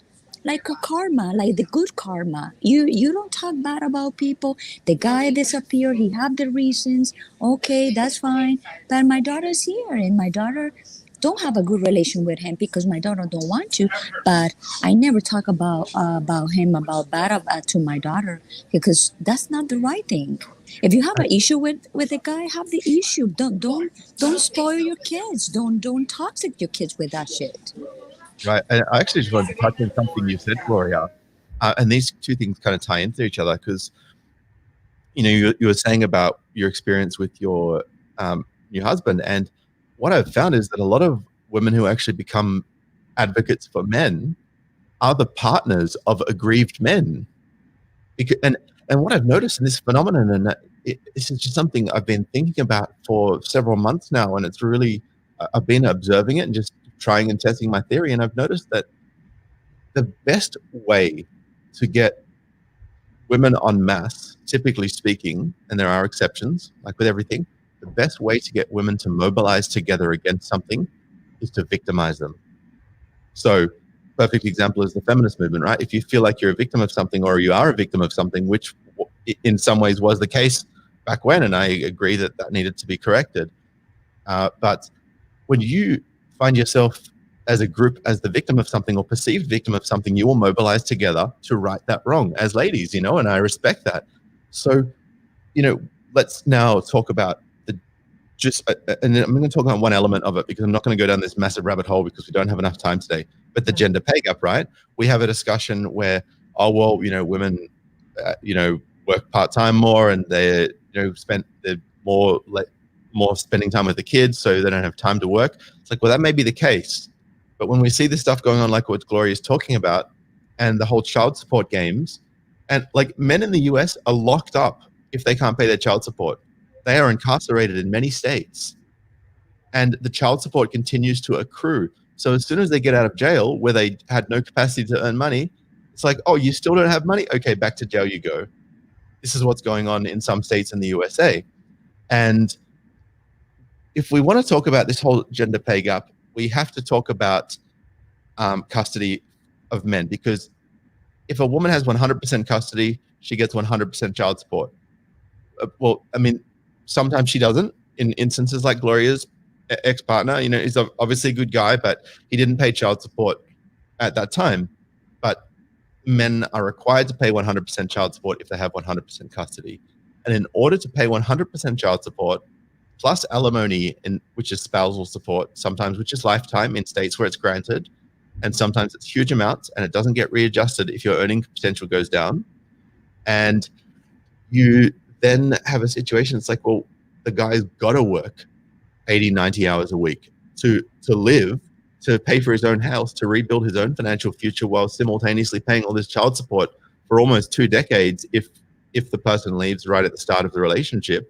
karma, like the good karma. You don't talk bad about people. The guy disappeared. He had the reasons. Okay, that's fine. But my daughter's here, and my daughter don't have a good relation with him, because my daughter don't want to. But I never talk about him bad to my daughter, because that's not the right thing. If you have an issue with a guy, have the issue. Don't spoil your kids. Don't toxic your kids with that shit. Right. And I actually just wanted to touch on something you said, Gloria. And these two things kind of tie into each other, because you were saying about your experience with your husband, and what I've found is that a lot of women who actually become advocates for men are the partners of aggrieved men. And what I've noticed in this phenomenon, and this is just something I've been thinking about for several months now, and it's really, I've been observing it and just trying and testing my theory, and I've noticed that the best way to get women en masse, typically speaking, and there are exceptions, like with everything, the best way to get women to mobilize together against something is to victimize them. So, perfect example is the feminist movement, right? If you feel like you're a victim of something, or you are a victim of something, which in some ways was the case back when, and I agree that needed to be corrected. But when you find yourself as a group, as the victim of something or perceived victim of something, you will mobilize together to right that wrong as ladies, you know, and I respect that. So, you know, let's now talk about and I'm going to talk about one element of it because I'm not going to go down this massive rabbit hole because we don't have enough time today. But the gender pay gap, right? We have a discussion where, oh, well, you know, women, you know, work part-time more and they're more spending time with the kids, so they don't have time to work. It's like, well, that may be the case. But when we see this stuff going on, like what Gloria is talking about, and the whole child support games, and like men in the US are locked up if they can't pay their child support. They are incarcerated in many states, and the child support continues to accrue. So as soon as they get out of jail, where they had no capacity to earn money, it's like, oh, you still don't have money? Okay, back to jail you go. This is what's going on in some states in the USA. And if we want to talk about this whole gender pay gap, we have to talk about custody of men, because if a woman has 100% custody, she gets 100% child support. Well, I mean, sometimes she doesn't. In instances like Gloria's ex-partner, you know, he's obviously a good guy, but he didn't pay child support at that time. But men are required to pay 100% child support if they have 100% custody. And in order to pay 100% child support, plus alimony, which is spousal support, sometimes which is lifetime in states where it's granted, and sometimes it's huge amounts and it doesn't get readjusted if your earning potential goes down. And you then have a situation, it's like, well, the guy's got to work 80, 90 hours a week to live, to pay for his own house, to rebuild his own financial future while simultaneously paying all this child support for almost 2 decades if the person leaves right at the start of the relationship,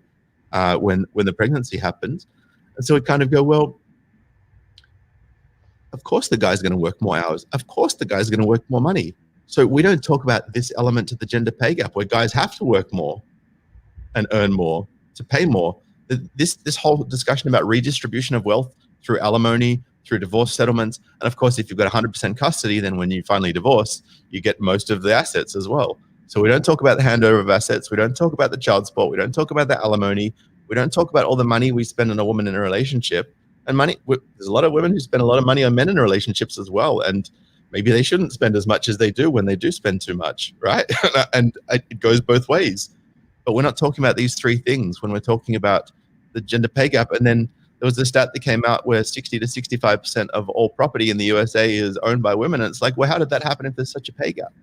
when the pregnancy happens. And so we kind of go, well, of course the guy's going to work more hours. Of course the guy's going to work more money. So we don't talk about this element to the gender pay gap where guys have to work more and earn more to pay more. This whole discussion about redistribution of wealth through alimony, through divorce settlements, and of course, if you've got 100% custody, then when you finally divorce, you get most of the assets as well. So we don't talk about the handover of assets. We don't talk about the child support. We don't talk about the alimony. We don't talk about all the money we spend on a woman in a relationship. And there's a lot of women who spend a lot of money on men in relationships as well. And maybe they shouldn't spend as much as they do when they do spend too much, right? And it goes both ways. But we're not talking about these three things when we're talking about the gender pay gap. And then there was a stat that came out where 60 to 65% of all property in the USA is owned by women. And it's like, well, how did that happen if there's such a pay gap?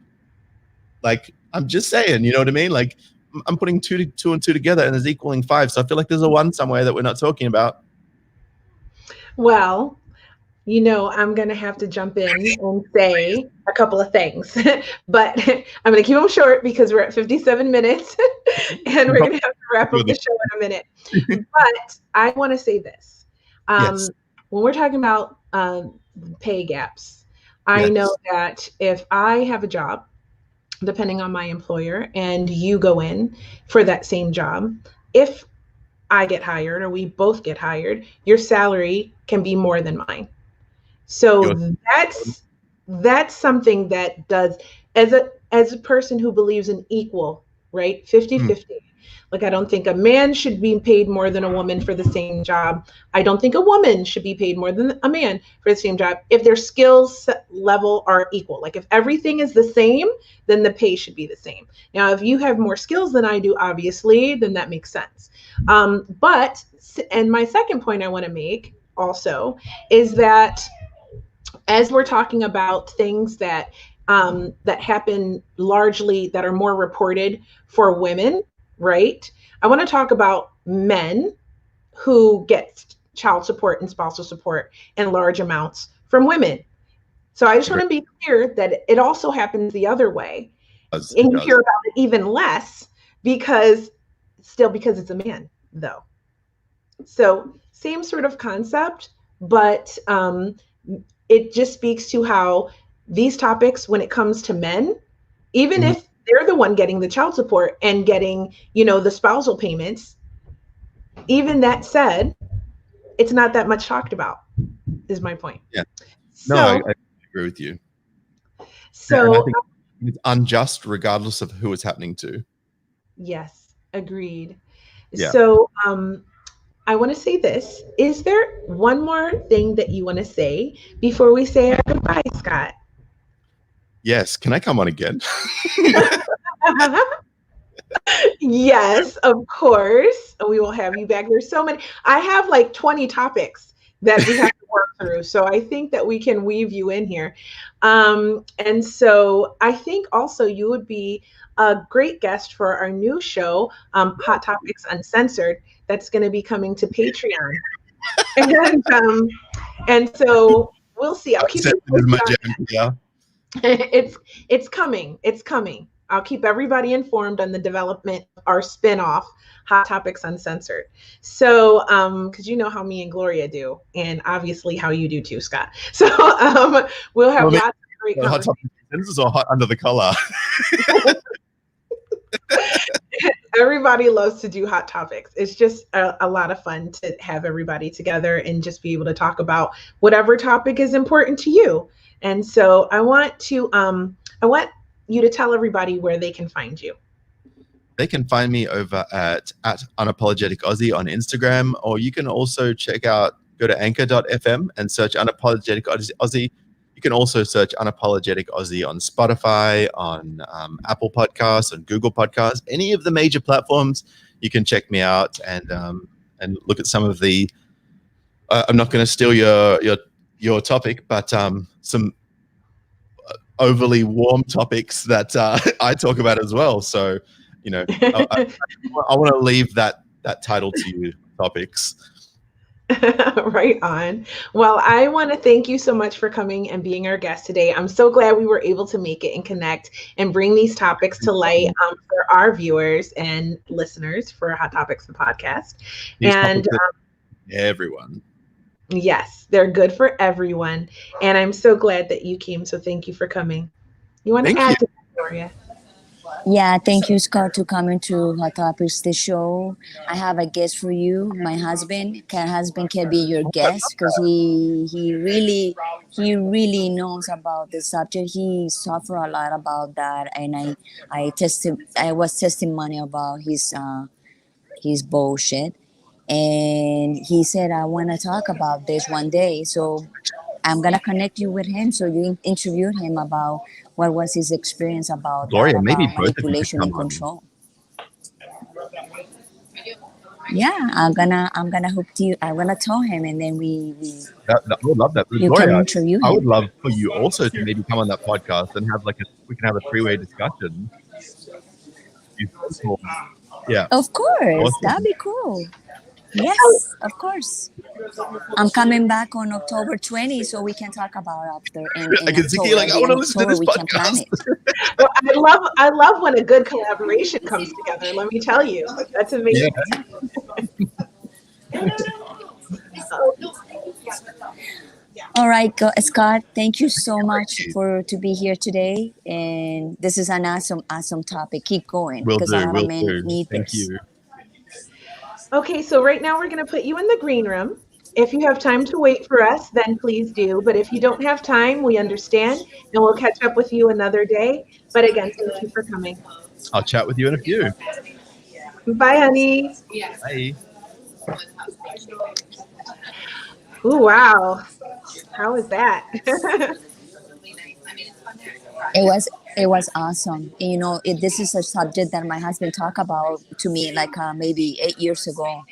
Like, I'm just saying, you know what I mean? Like, I'm putting two and two together and there's equaling 5. So I feel like there's a 1 somewhere that we're not talking about. Well, you know, I'm going to have to jump in and say a couple of things, but I'm going to keep them short because we're at 57 minutes and we're going to have to wrap up the show in a minute. But I want to say this. Yes. When we're talking about pay gaps, I know that if I have a job, depending on my employer, and you go in for that same job, if I get hired or we both get hired, your salary can be more than mine. So that's something that does, as a person who believes in equal, right? 50-50. Like, I don't think a man should be paid more than a woman for the same job. I don't think a woman should be paid more than a man for the same job if their skills level are equal. Like, if everything is the same, then the pay should be the same. Now, if you have more skills than I do, obviously, then that makes sense. And my second point I want to make also is that as we're talking about things that happen largely that are more reported for women, right? I want to talk about men who get child support and spousal support in large amounts from women. So I just want to be clear that it also happens the other way. And you hear about it even less because it's a man, though. So same sort of concept, but it just speaks to how these topics, when it comes to men, even if they're the one getting the child support and getting, you know, the spousal payments, even that said, it's not that much talked about, is my point. Yeah. So, no, I agree with you. So I think it's unjust regardless of who it's happening to. Yes, agreed. Yeah. So I want to say this. Is there one more thing that you want to say before we say our goodbye, Scott? Yes. Can I come on again? Yes, of course. We will have you back. There's so many. I have like 20 topics that we have to work through. So I think that we can weave you in here. And so I think also you would be a great guest for our new show, Hot Topics Uncensored, that's going to be coming to Patreon. And so we'll see. I'll keep you posted. It's coming. It's coming. I'll keep everybody informed on the development of our spinoff, Hot Topics Uncensored. So, because you know how me and Gloria do, and obviously how you do too, Scott. So, we'll have lots of great conversations. This is all hot under the collar. Everybody loves to do hot topics. It's just a lot of fun to have everybody together and just be able to talk about whatever topic is important to you. And so I want you to tell everybody where they can find you. They can find me over at Unapologetic Aussie on Instagram, or you can also go to anchor.fm and search Unapologetic Aussie. You can also search Unapologetic Aussie on Spotify, on Apple Podcasts, on Google Podcasts, any of the major platforms. You can check me out and look at some of the. I'm not going to steal your topic, but some overly warm topics that I talk about as well. So, I want to leave that title to you, topics. Right on. Well, I want to thank you so much for coming and being our guest today. I'm so glad we were able to make it and connect and bring these topics to light for our viewers and listeners for Hot Topics, the podcast. And everyone. Yes, they're good for everyone. And I'm so glad that you came. So thank you for coming. You want to add to that, Gloria? Yeah, thank you, Scott, to coming to Hot Topics, the show. I have a guest for you. My husband can be your guest because he really knows about the subject. He suffered a lot about that, and I was testimony about his bullshit. And he said, I want to talk about this one day. So I'm going to connect you with him. So you interviewed him about what was his experience about, Gloria, about maybe manipulation and control. Yeah, I'm gonna hook to you. I'm gonna tell him, and then we I would love that. You Gloria, can interview him. I would love for you also to maybe come on that podcast and have we can have a 3-way discussion. Yeah. Of course, awesome. That'd be cool. Yes, of course. I'm coming back on October 20, so we can talk about after. I can see you like, I want to listen to this podcast. Well, I love when a good collaboration comes together. Let me tell you, that's amazing. Yeah. All right, Scott. Thank you so much to be here today, and this is an awesome topic. Keep going because a lot of men need this. Thank you. Okay, so right now we're going to put you in the green room. If you have time to wait for us, then please do. But if you don't have time, we understand, and we'll catch up with you another day. But again, thank you for coming. I'll chat with you in a few. Bye, honey. Bye. Ooh, wow. How was that? It was awesome. This is a subject that my husband talked about to me like maybe 8 years ago.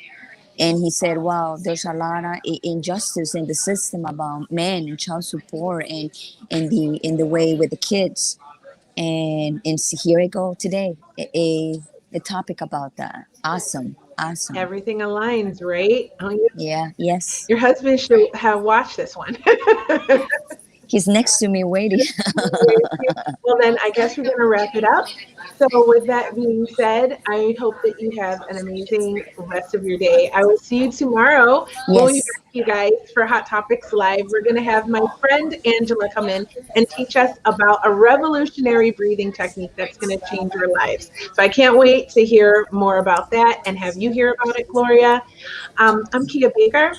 And he said, wow, there's a lot of injustice in the system about men and child support and in the way with the kids. And so here I go today, a topic about that. Awesome. Everything aligns, right? Yeah, yes. Your husband should have watched this one. He's next to me waiting. Well, then I guess we're going to wrap it up. So with that being said, I hope that you have an amazing rest of your day. I will see you tomorrow. Yes. We'll be back, you guys, for Hot Topics Live. We're going to have my friend Angela come in and teach us about a revolutionary breathing technique that's going to change your lives. So I can't wait to hear more about that and have you hear about it, Gloria. I'm Kia Baker.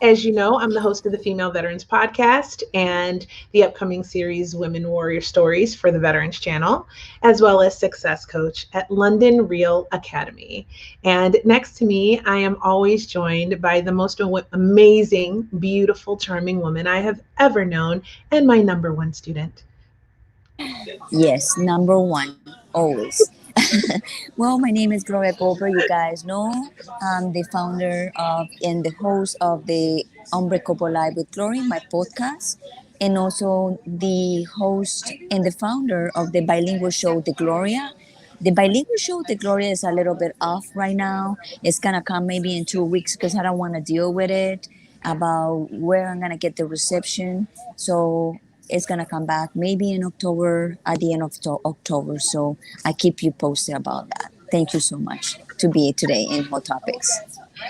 As you know, I'm the host of the Female Veterans Podcast and the upcoming series Women Warrior Stories for the Veterans Channel, as well as success coach at London Real Academy. And next to me, I am always joined by the most amazing, beautiful, charming woman I have ever known, and my number one student. Yes, number one, always. Well, my name is Gloria Goldberg. You guys know I'm the founder of and the host of the Unbreakable Life with Glory, my podcast, and also the host and the founder of the bilingual show, The Gloria. The bilingual show, The Gloria, is a little bit off right now. It's gonna come maybe in 2 weeks because I don't want to deal with it about where I'm gonna get the reception. So it's gonna come back maybe in October, at the end of October. So I keep you posted about that. Thank you so much to be today in Hot Topics.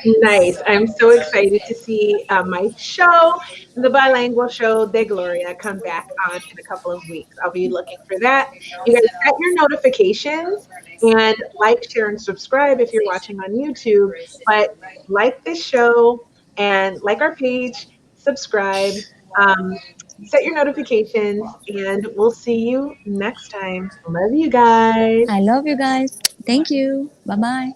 Nice. I'm so excited to see my show, the bilingual show, De Gloria, come back on in a couple of weeks. I'll be looking for that. You guys set your notifications and like, share, and subscribe if you're watching on YouTube. But like this show and like our page, subscribe, set your notifications, and we'll see you next time. Love you guys. I love you guys. Thank you. Bye bye.